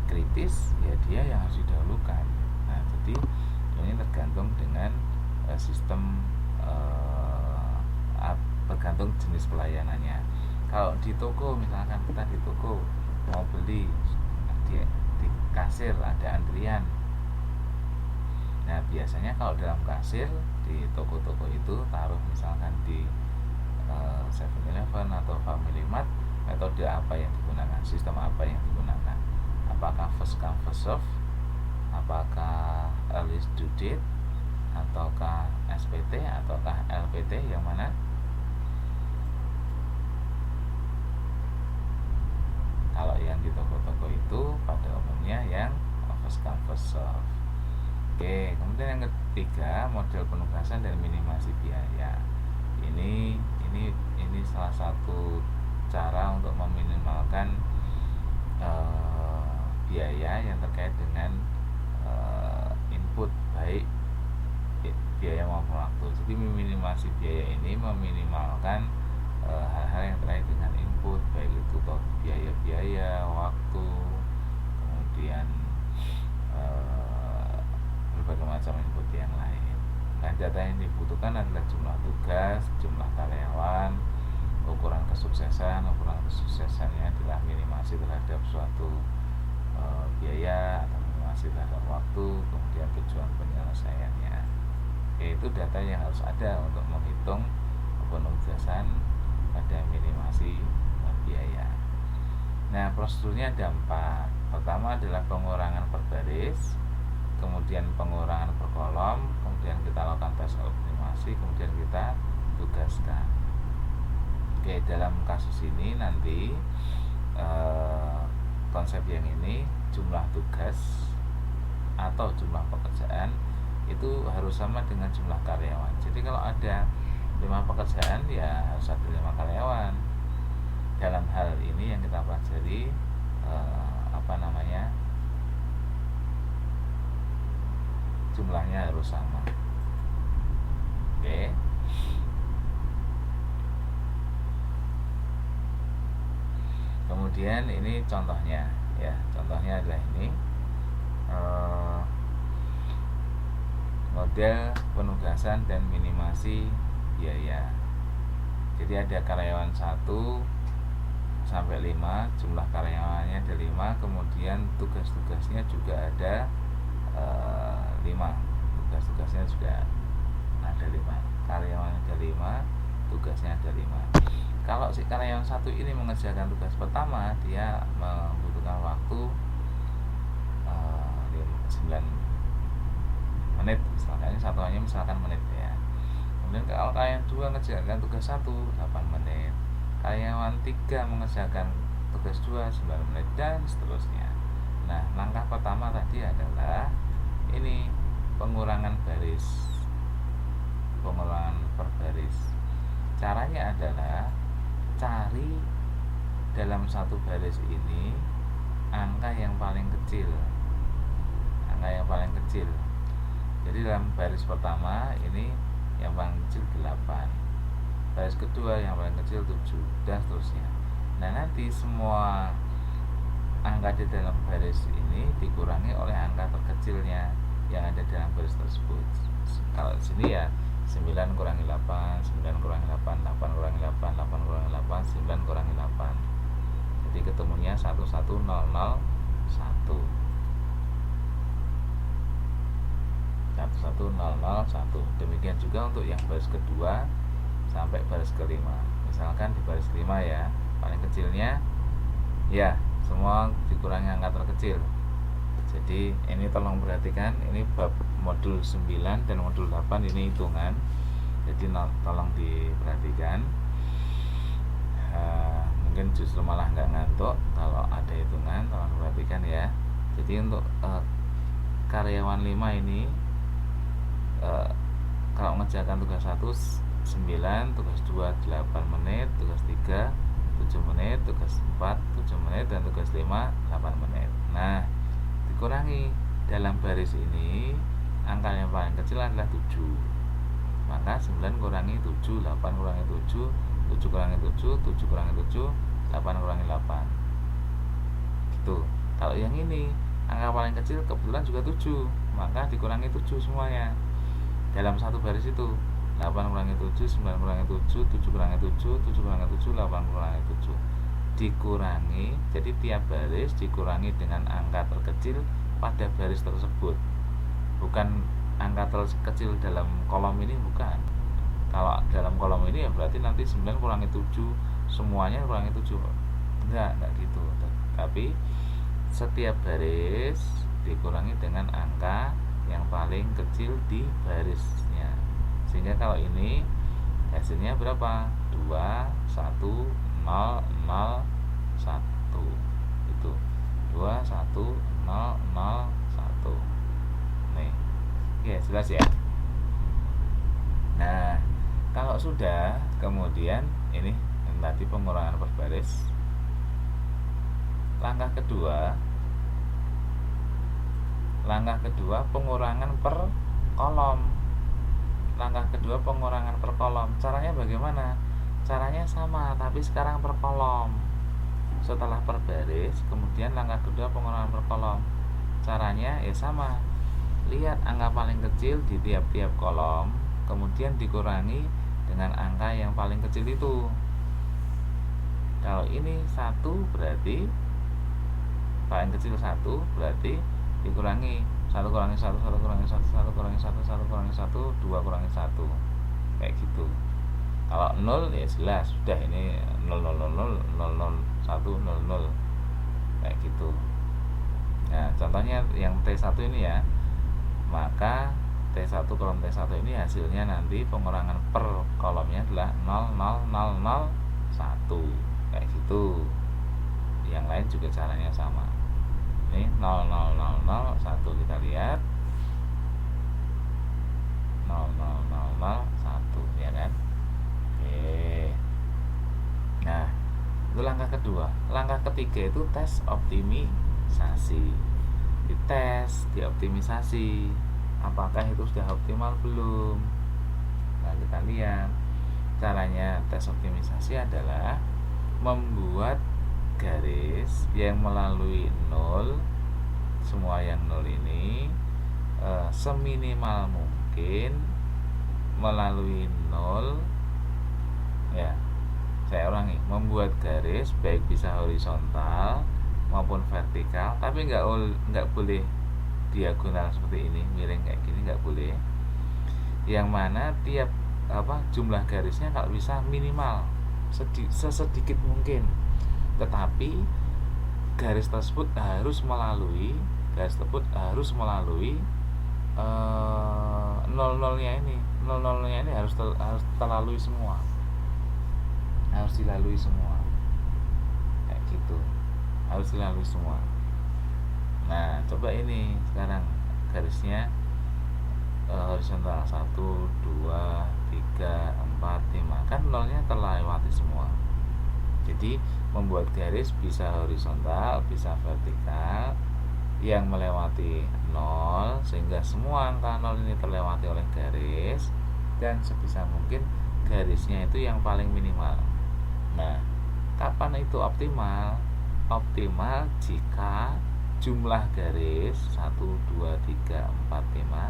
kritis, ya dia yang harus didahulukan. Nah jadi ini tergantung dengan sistem tergantung jenis pelayanannya. Kalau di toko, misalkan kita di toko mau beli, di kasir ada antrian. Nah biasanya kalau dalam kasir di toko-toko itu taruh misalkan di 7-Eleven atau Family Mart, metode apa yang digunakan, sistem apa yang digunakan? Apakah first come first serve, apakah earliest due date, ataukah SPT, ataukah LPT, yang mana? Kalau yang di toko-toko itu pada umumnya yang first come first serve. Oke, kemudian yang ketiga, model penugasan dan minimasi biaya. Ini salah satu cara untuk meminimalkan biaya yang terkait dengan input, baik biaya maupun waktu. Jadi meminimasi biaya ini meminimalkan hal-hal yang terkait dengan input, baik itu biaya-biaya, waktu, tentukan adalah jumlah tugas, jumlah karyawan, ukuran kesuksesannya adalah minimasi terhadap suatu biaya atau minimasi terhadap waktu, kemudian tujuan penyelesaiannya. Yaitu data yang harus ada untuk menghitung penugasan pada minimasi biaya. Nah, prosedurnya ada 4. Pertama adalah pengurangan per baris, kemudian pengurangan per kolom, kemudian kita lakukan tes optimasi, kemudian kita tugaskan. Oke, dalam kasus ini nanti konsep yang ini jumlah tugas atau jumlah pekerjaan itu harus sama dengan jumlah karyawan. Jadi kalau ada 5 pekerjaan ya harus ada 5 karyawan. Dalam hal ini yang kita pelajari jumlahnya harus sama. Oke. Kemudian ini contohnya ya, contohnya adalah ini model penugasan dan minimasi biaya. Jadi ada karyawan 1 sampai 5, jumlah karyawannya ada 5, kemudian tugas-tugasnya juga ada 5, tugas-tugasnya juga ada 5, karyawannya ada 5, tugasnya ada 5. Kalau si karyawan 1 ini mengerjakan tugas pertama, dia membutuhkan waktu 9 menit, misalkan ini satuannya misalkan menit ya. Kemudian kalau karyawan 2 mengerjakan tugas 1 8 menit, karyawan 3 mengerjakan tugas 2 9 menit, dan seterusnya. Nah, langkah pertama tadi adalah ini pengurangan baris, pengurangan per baris. Caranya adalah cari dalam satu baris ini angka yang paling kecil, angka yang paling kecil. Jadi dalam baris pertama ini yang paling kecil 8, baris kedua yang paling kecil 7, dan seterusnya. Nah, nanti semua angka di dalam baris ini dikurangi oleh angka terkecilnya yang ada dalam baris tersebut. Kalau di sini ya 9 kurangi 8, 9 kurangi 8, 8 kurangi 8, 8 kurangi 8, 9 kurangi 8. Jadi ketemunya 11001. 11001. Demikian juga untuk yang baris kedua sampai baris kelima. Misalkan di baris kelima ya, paling kecilnya ya semua dikurangi angka terkecil. Jadi ini tolong perhatikan, ini bab modul 9 dan modul 8 ini hitungan. Jadi tolong diperhatikan. Mungkin justru malah nggak ngantuk kalau ada hitungan, tolong perhatikan ya. Jadi untuk karyawan 5 ini kalau mengerjakan tugas 1 9, tugas 2 8 menit, tugas 3 7 menit, tugas 4 7 menit, dan tugas 5 8 menit. Nah, dikurangi dalam baris ini angka yang paling kecil adalah 7. Maka 9 kurangi 7, 8 kurangi 7, 7 kurangi 7, 7 kurangi 7, 8 kurangi 8. Gitu. Kalau yang ini angka paling kecil kebetulan juga 7, maka dikurangi 7 semuanya dalam satu baris itu. 8 kurangi 7, 9 kurangi 7, 7 kurangi 7, 7 kurangi 7, 8 kurangi 7. Dikurangi, jadi tiap baris dikurangi dengan angka terkecil pada baris tersebut. Bukan angka terkecil dalam kolom ini, bukan. Kalau dalam kolom ini ya berarti nanti 9 kurangi 7 semuanya kurangi 7. Enggak gitu. Tapi setiap baris dikurangi dengan angka yang paling kecil di barisnya. Sehingga kalau ini hasilnya berapa? 2 1 0 0 1. Itu 2 1 0 0 1. Nih. Ya, jelas ya. Nah, kalau sudah, kemudian ini tadi pengurangan per baris. Langkah kedua pengurangan per kolom. Langkah kedua pengurangan per kolom. Caranya bagaimana? Caranya sama, tapi sekarang per kolom. Setelah per baris, kemudian langkah kedua pengurangan per kolom. Caranya ya sama. Lihat angka paling kecil di tiap-tiap kolom, kemudian dikurangi dengan angka yang paling kecil itu. Kalau ini 1 berarti paling kecil 1 berarti dikurangi 1 kurangi 1, 1 kurangi 1, 1 kurangi 1, 1 kurangi 1, 2 kurangi 1, kayak gitu. Kalau 0 ya jelas sudah, ini 0 0 0 0 0 0 1 0 0 kayak gitu. Nah contohnya yang T1 ini ya, maka T1 kolom T1 ini hasilnya nanti pengurangan per kolomnya adalah 0 0 0 0 1 kayak gitu. Yang lain juga caranya sama. Ini 0 0 0 0 1, kita lihat 0 0 0 0 1 ya kan. Oke. Nah itu langkah kedua. Langkah ketiga itu tes optimisasi. Dites, dioptimisasi apakah itu sudah optimal belum. Nah kita lihat caranya. Tes optimisasi adalah membuat garis yang melalui 0, semua yang 0 ini seminimal mungkin melalui 0 ya. Saya ulangi, membuat garis baik bisa horizontal maupun vertikal, tapi nggak boleh diagonal seperti ini, miring kayak gini nggak boleh. Yang mana tiap jumlah garisnya kalau bisa minimal sesedikit mungkin, tetapi garis tersebut harus melalui 00-nya ini. 00-nya ini harus terlalui semua, harus dilalui semua kayak gitu, harus dilalui semua. Nah coba ini sekarang garisnya horizontal 1 2 3 4 5, kan 0-nya terlewati semua. Jadi membuat garis bisa horizontal bisa vertikal yang melewati 0, sehingga semua angka 0 ini terlewati oleh garis, dan sebisa mungkin garisnya itu yang paling minimal. Nah kapan itu optimal? Optimal jika jumlah garis 1 2 3 4 5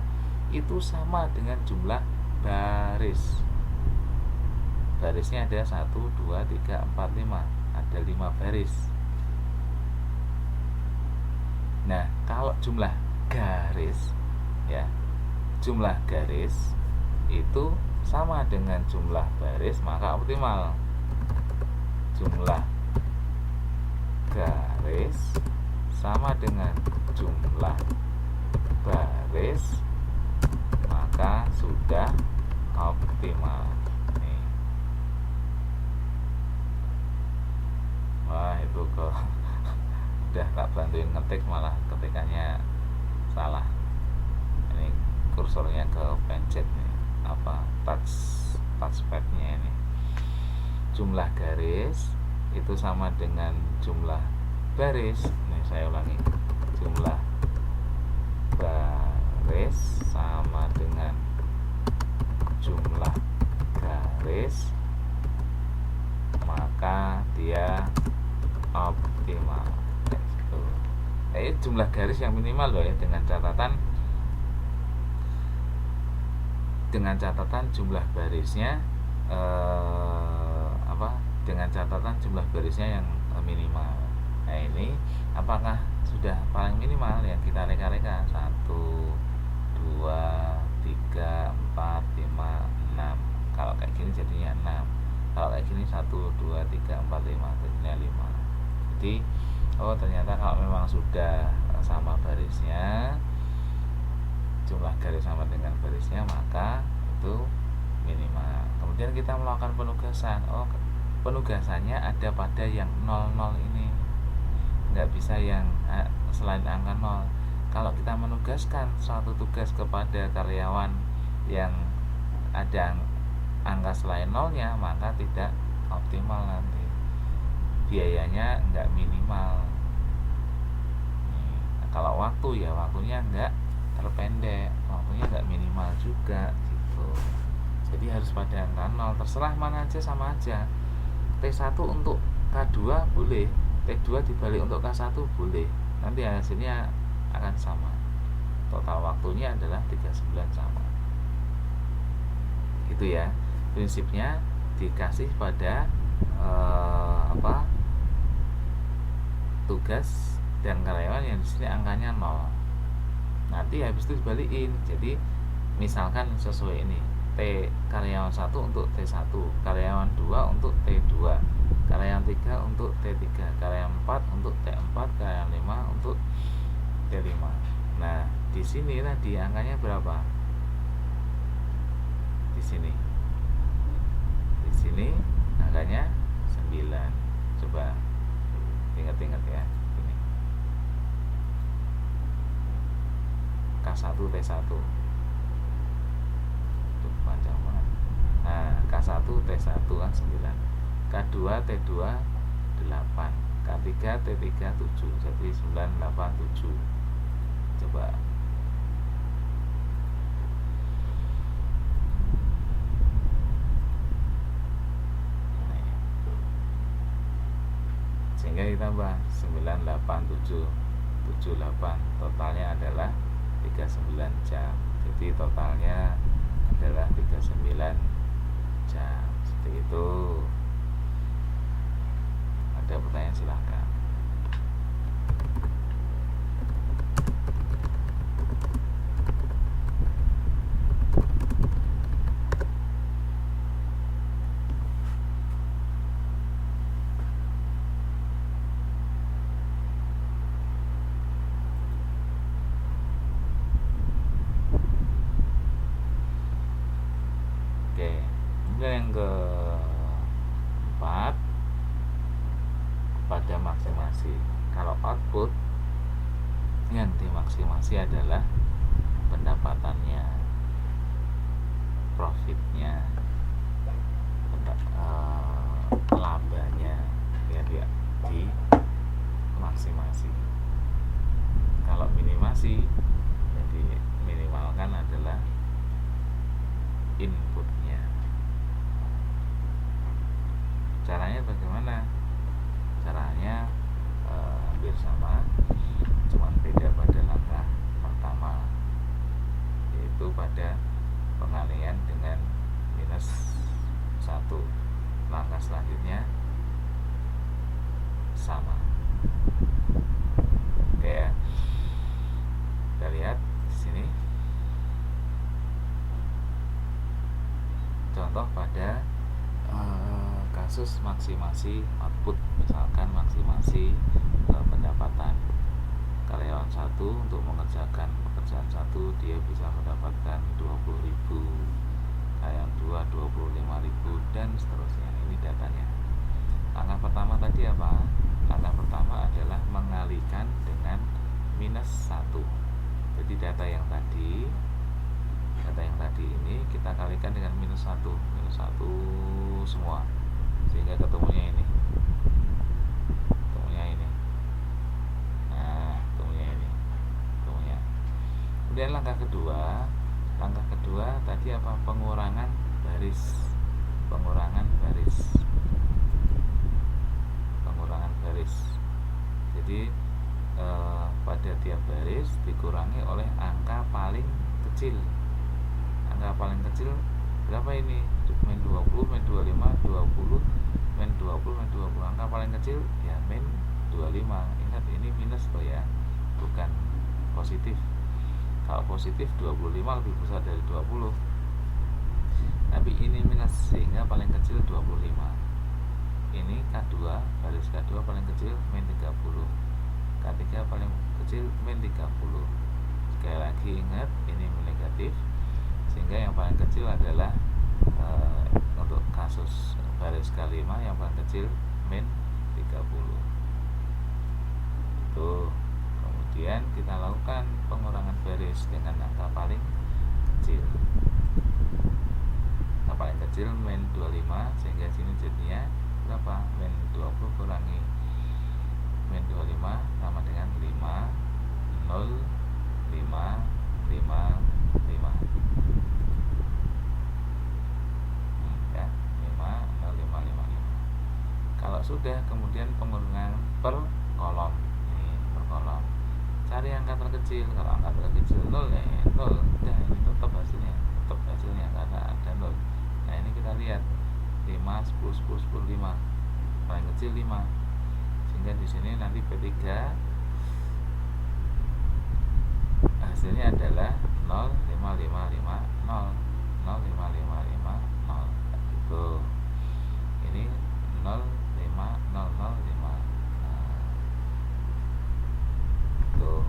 itu sama dengan jumlah baris. Barisnya ada 1 2 3 4 5, ada 5 baris. Nah kalau jumlah garis ya, jumlah garis itu sama dengan jumlah baris, maka optimal. Jumlah garis sama dengan jumlah baris, maka sudah optimal. Nih. Wah itu kok udah tak bantuin ngetik malah ketikannya salah. Ini kursornya ke pencet nih, touchpadnya ini. Jumlah garis itu sama dengan jumlah baris. Nih saya ulangi, jumlah baris sama dengan jumlah garis, maka dia optimal. Jumlah garis yang minimal loh ya, dengan catatan jumlah barisnya dengan catatan jumlah barisnya yang minimal. Nah ini apakah sudah paling minimal? Yang kita reka-reka 1 2 3 4 5 6. Kalau kayak gini jadinya 6. Kalau kayak gini 1 2 3 4 5 jadinya 5. Jadi ternyata kalau memang sudah sama barisnya, jumlah garis sama dengan barisnya, maka itu minimal. Kemudian kita melakukan penugasan. Penugasannya ada pada yang 00 ini, nggak bisa yang selain angka 0. Kalau kita menugaskan suatu tugas kepada karyawan yang ada angka selain 0-nya, maka tidak optimal nanti, biayanya nggak minimal. Kalau waktunya nggak terpendek, waktunya nggak minimal juga gitu. Jadi harus pada angka 0, terserah mana aja sama aja. T1 untuk K2 boleh, T2 dibalik untuk K1 boleh, nanti hasilnya akan sama. Total waktunya adalah 39 sama. gitu ya. Prinsipnya dikasih pada tugas dan karyawan yang di sini angkanya 0. Nanti habis itu dibalikin. Jadi misalkan sesuai ini, T karyawan 1 untuk T1, karyawan 2 untuk T2, karyawan 3 untuk T3, karyawan 4 untuk T4, karyawan 5 untuk T5. Nah, di sini tadi angkanya berapa? Di sini angkanya 9. Coba ingat-ingat ya. Ini K1 T1 itu panjang banget. Nah, K1 T1 kan 9, K2 T2 8, K3 T3 7. Jadi 9, 8, 7. Coba sehingga ditambah 9, 8, 7, 7, 8, totalnya adalah 39 jam. Jadi totalnya adalah 39 jam. Seperti itu. Ada pertanyaan silahkan. Yang keempat, pada maksimasi. Kalau output yang dimaksimasi adalah pendapatannya, profitnya, labanya, ya di maksimasi. Kalau minimasi, jadi minimalkan adalah inputnya. Caranya bagaimana? Caranya hampir sama, cuma beda pada langkah pertama, yaitu pada pengalihan dengan minus 1. Langkah selanjutnya sama. Oke ya. Kita lihat di sini contoh pada kasus maksimasi output. Misalkan maksimasi pendapatan karyawan 1 untuk mengerjakan pekerjaan 1 dia bisa mendapatkan 20.000, karyawan 2 25.000, dan seterusnya. Ini datanya. Langkah pertama tadi apa? Langkah pertama adalah mengalihkan dengan minus 1. Jadi data yang tadi ini kita kalikan dengan minus 1 semua, sehingga ketemunya ini. Nah, ketemunya ini. Kemudian langkah kedua tadi apa? Pengurangan baris. Jadi pada tiap baris dikurangi oleh angka paling kecil. Angka paling kecil berapa ini? Min 20, min 25, 20, min 20, min 20. Angka paling kecil ya min 25. Ingat ini minus loh ya, bukan positif. Kalau positif 25 lebih besar dari 20. Tapi ini minus, sehingga paling kecil 25. Ini K2, baris K2 paling kecil min 30. K3 paling kecil min 30. Sekali lagi ingat, ini negatif, sehingga yang paling kecil adalah untuk kasus baris K5 yang paling kecil min 30. Tuh. Kemudian kita lakukan pengurangan baris dengan angka paling kecil. Angka paling kecil min 25, sehingga sini jadinya berapa? Min 20 kurangi min 25 sama dengan 5, 0, 5, 5, 5. Ya, 5, 0, 5, 5, 5. Kalau sudah, kemudian pengurangan per kolom. Ini per kolom. Cari angka terkecil. Kalau angka terkecil 0 ya 0. Udah, ini tetap hasilnya karena ada 0. Nah ini kita lihat 5, 10, 10, 10, 5, paling kecil 5, sehingga di sini nanti P3 hasilnya adalah 0, 5, 5, 5, 0, 0, 5, 5, 5, 0 gitu. Ini 0, 5, 0, 0, 5. Nah, tuh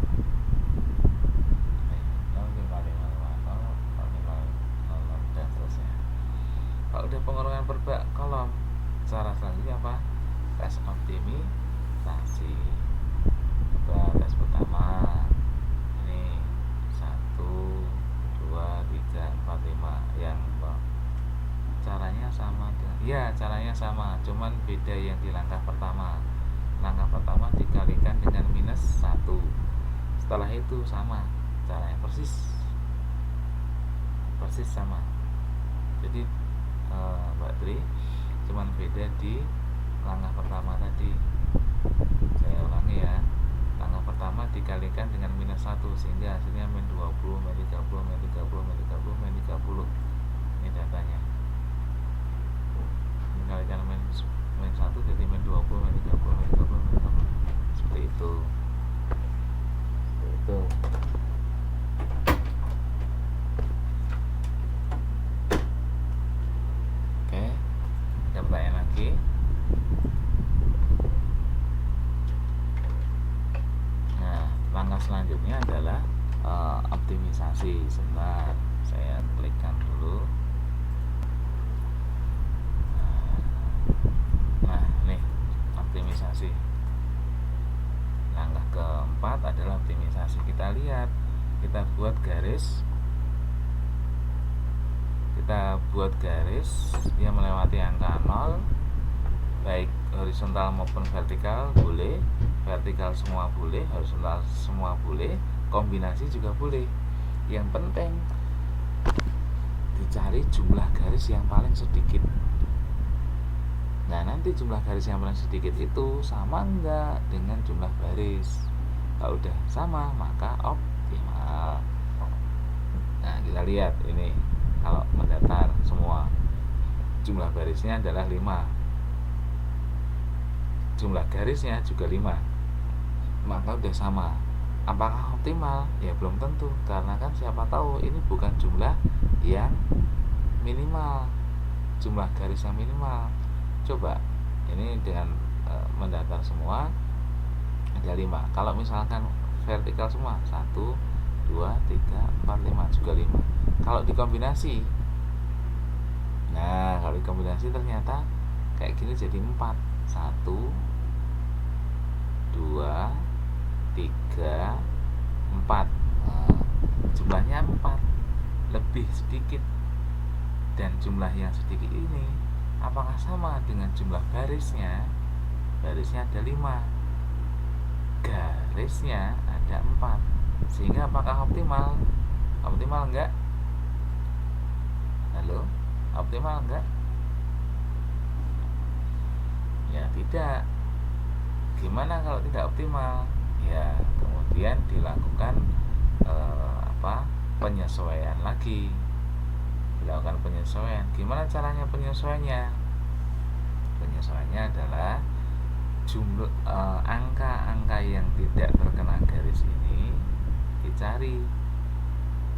0, 5, 5, 5, 0, 0, 5, 0, 0 dan seterusnya. Kalau udah pengurungan per kolom, cara selanjutnya apa? Tes optimisasi. Coba tes pertama. Ini 1, 2, 3, 4, 5. Yang caranya sama dengan, ya caranya sama, cuman beda yang di langkah pertama. Langkah pertama dikalikan dengan minus 1. Setelah itu sama caranya, persis sama. Jadi Mbak Tri, cuman beda di langkah pertama tadi. Saya ulangi ya. Langkah pertama dikalikan dengan minus 1 sehingga hasilnya min 20, min 30, min 30, min 30, min 30. Ini datanya. Dikalikan min 1 jadi min 20, min 30, min 30, min 30. Seperti itu. Oke, ada pertanyaan lagi? Nah, langkah selanjutnya adalah optimisasi. Sebentar, saya klikkan dulu. Nah, nih optimisasi. Langkah keempat adalah optimisasi. Kita lihat, kita buat garis yang melewati angka 0, baik horizontal maupun vertikal boleh, vertikal semua boleh, horizontal semua boleh, kombinasi juga boleh. Yang penting dicari jumlah garis yang paling sedikit. Nah, nanti jumlah garis yang paling sedikit itu sama enggak dengan jumlah baris. Kalau udah sama, maka optimal. Nah, kita lihat ini. Kalau mendatar semua, jumlah barisnya adalah 5. Jumlah garisnya juga 5. Maka udah sama. Apakah optimal? Ya belum tentu, karena kan siapa tahu ini bukan jumlah yang minimal, jumlah garis yang minimal. Coba ini dengan mendatar semua ada 5. Kalau misalkan vertikal semua 1, 2, 3, 4, 5 juga 5. Kalau dikombinasi, nah kalau dikombinasi ternyata kayak gini jadi 4. 1, 2, 3, 4. Nah, jumlahnya 4, lebih sedikit. Dan jumlah yang sedikit ini apakah sama dengan jumlah barisnya? Barisnya ada 5, garisnya ada 4, sehingga apakah optimal? Optimal enggak? Halo? Optimal enggak? Ya tidak. Gimana kalau tidak optimal? Ya kemudian dilakukan penyesuaian lagi. Dilakukan penyesuaian. Gimana caranya penyesuaiannya? Penyesuaiannya adalah jumlah angka-angka yang tidak terkena garis ini dicari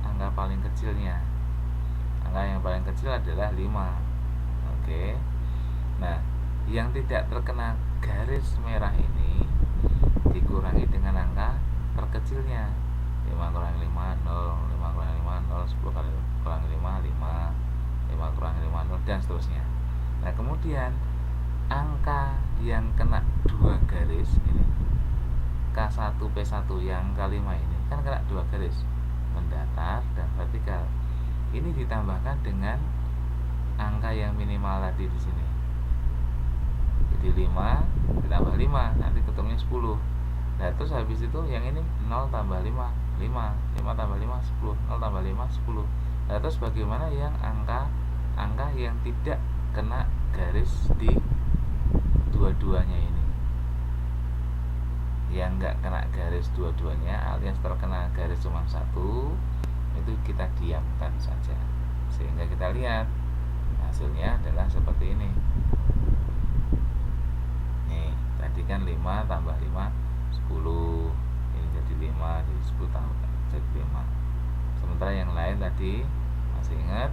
angka paling kecilnya. Angka yang paling kecil adalah 5. Oke. Nah, yang tidak terkena garis merah ini dikurangi dengan angka terkecilnya. 5 kurangi 5, 0, 5 kurangi 5, 0, 10 kali kurangi 5, 5, 5 kurangi 5, 0, dan seterusnya. Nah, kemudian angka yang kena 2 garis ini, K1, P1 yang K5 ini kan kena 2 garis, mendatar dan vertikal. Ini ditambahkan dengan angka yang minimal tadi di sini. Jadi 5 ditambah 5 nanti ketemunya 10. Nah, terus habis itu yang ini 0 tambah 5, 5 tambah 5, 10, 0 tambah 5, 10. Nah, terus bagaimana yang angka yang tidak kena garis di dua-duanya ini? Yang enggak kena garis dua-duanya alias terkena garis cuma 1, itu kita diamkan saja, sehingga kita lihat. Nah, hasilnya adalah seperti ini. Nih, tadi kan 5 tambah 5 10. Ini jadi 5, jadi 10 tambah jadi 5. Sementara yang lain tadi masih ingat?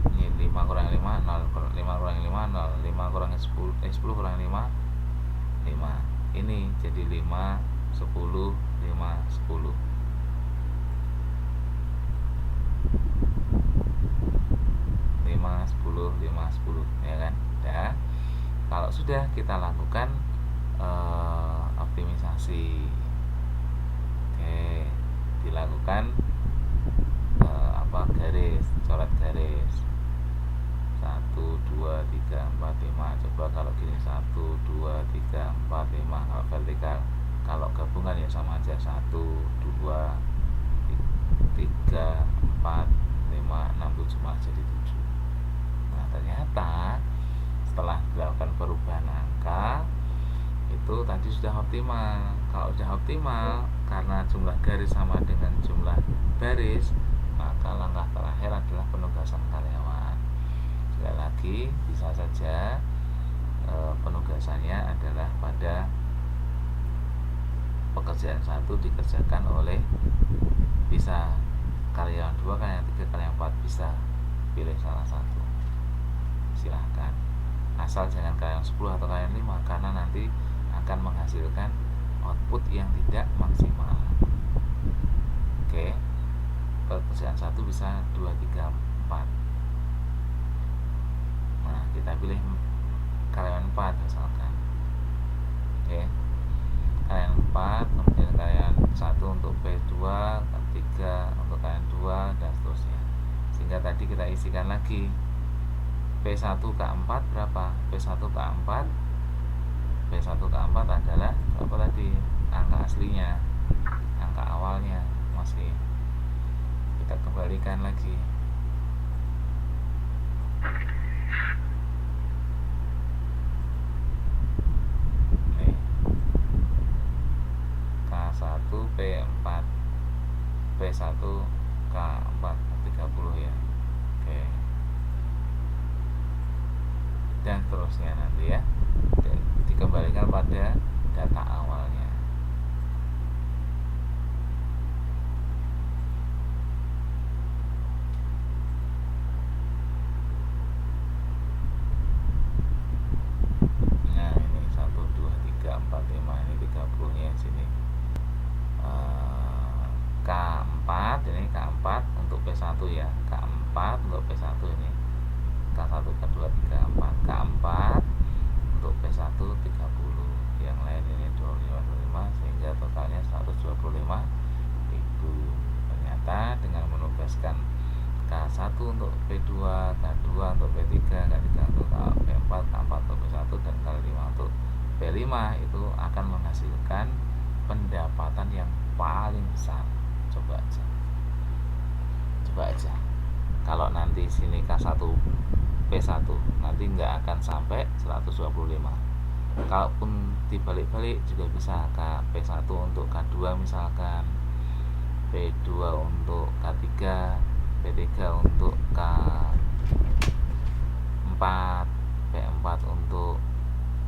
Ini 5 kurang 5 0, 5 kurang 5 0, 5 kurang 10 10 kurang 5 5. Ini jadi 5 10 5 10. 5 10 5 10 ya kan? Ya. Kalau sudah kita lakukan optimisasi. Oke, dilakukan garis, coret garis 1 2 3 4 5. Coba kalau gini 1 2 3 4 5 kalau vertikal. Kalau gabungan ya sama aja 1 2 3 4 5 6 7 malah jadi 7. Nah, ternyata setelah dilakukan perubahan angka itu tadi sudah optimal. Kalau sudah optimal karena jumlah garis sama dengan jumlah baris, maka langkah terakhir adalah penugasan karyawan. Sekali lagi, bisa saja penugasannya adalah pada pekerjaan 1 dikerjakan oleh bisa karyawan 2, karyawan 3, karyawan 4, bisa pilih salah satu. Silahkan, asal jangan karyawan 10 atau karyawan 5, karena nanti akan menghasilkan output yang tidak maksimal. Oke, pekerjaan 1 bisa 2 3 4. Nah, kita pilih karyawan 4 misalkan. Oke, karyawan 4, kemudian karyawan 1 untuk P2, 3 untuk karyawan 2, dan seterusnya. Sehingga tadi kita isikan lagi P1 K4 berapa? P1 K4 adalah berapa tadi? Angka aslinya, angka awalnya masih kita kembalikan lagi. Nih, K1 P4 P1 K4 30 ya. Oke, dan seterusnya nanti ya, dikembalikan pada data awalnya. Nah, ini 1 2 3 4 5, ini 30 nya sini. K4, ini K4 untuk P1 ya. K4 untuk P1 ini. K1 K2 3 4. K4 untuk P1 30. Yang lain ini 25 sehingga totalnya 125.000. Ternyata dengan menugaskan K1 untuk P2, K2 untuk P3, K3 untuk P4, K4 untuk P1, dan K5 untuk P5, itu akan menghasilkan pendapatan yang paling besar. Coba aja. Kalau nanti sini K1 P1 nanti nggak akan sampai 125. Kalaupun dibalik-balik juga bisa, P1 untuk K2 misalkan, P2 untuk K3, P3 untuk K4, P4 untuk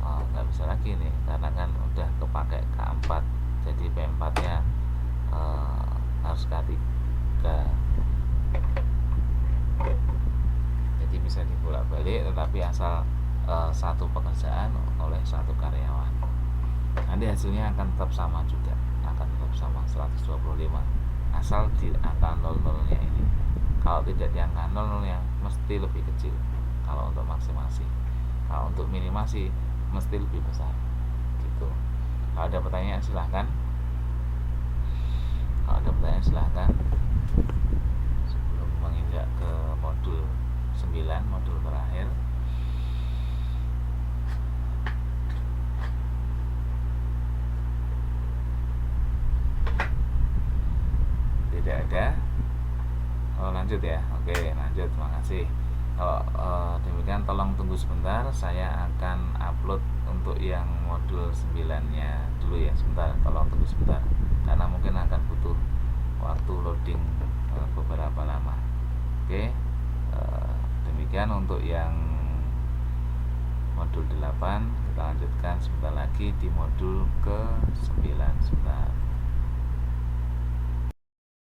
nggak bisa lagi nih karena kan udah kepakai K4, jadi P4 nya harus K3. Jadi bisa dibolak-balik, tetapi asal satu pekerjaan oleh satu karyawan. Nanti hasilnya akan tetap sama juga, akan tetap sama 125, asal di angka 00-nya ini. Kalau tidak di angka 00-nya mesti lebih kecil kalau untuk maksimasi. Kalau untuk minimasi mesti lebih besar gitu. Kalau ada pertanyaan silahkan. Sebelum menginjak ke modul 9, modul terakhir. Tidak ada. Lanjut ya. Oke, lanjut. Terima kasih. Kalau demikian tolong tunggu sebentar, saya akan upload untuk yang modul 9-nya dulu ya. Sebentar, tolong tunggu sebentar karena mungkin akan butuh waktu loading beberapa lama. Oke, Demikian untuk yang modul 8. Kita lanjutkan sebentar lagi di modul ke 9. Sebentar.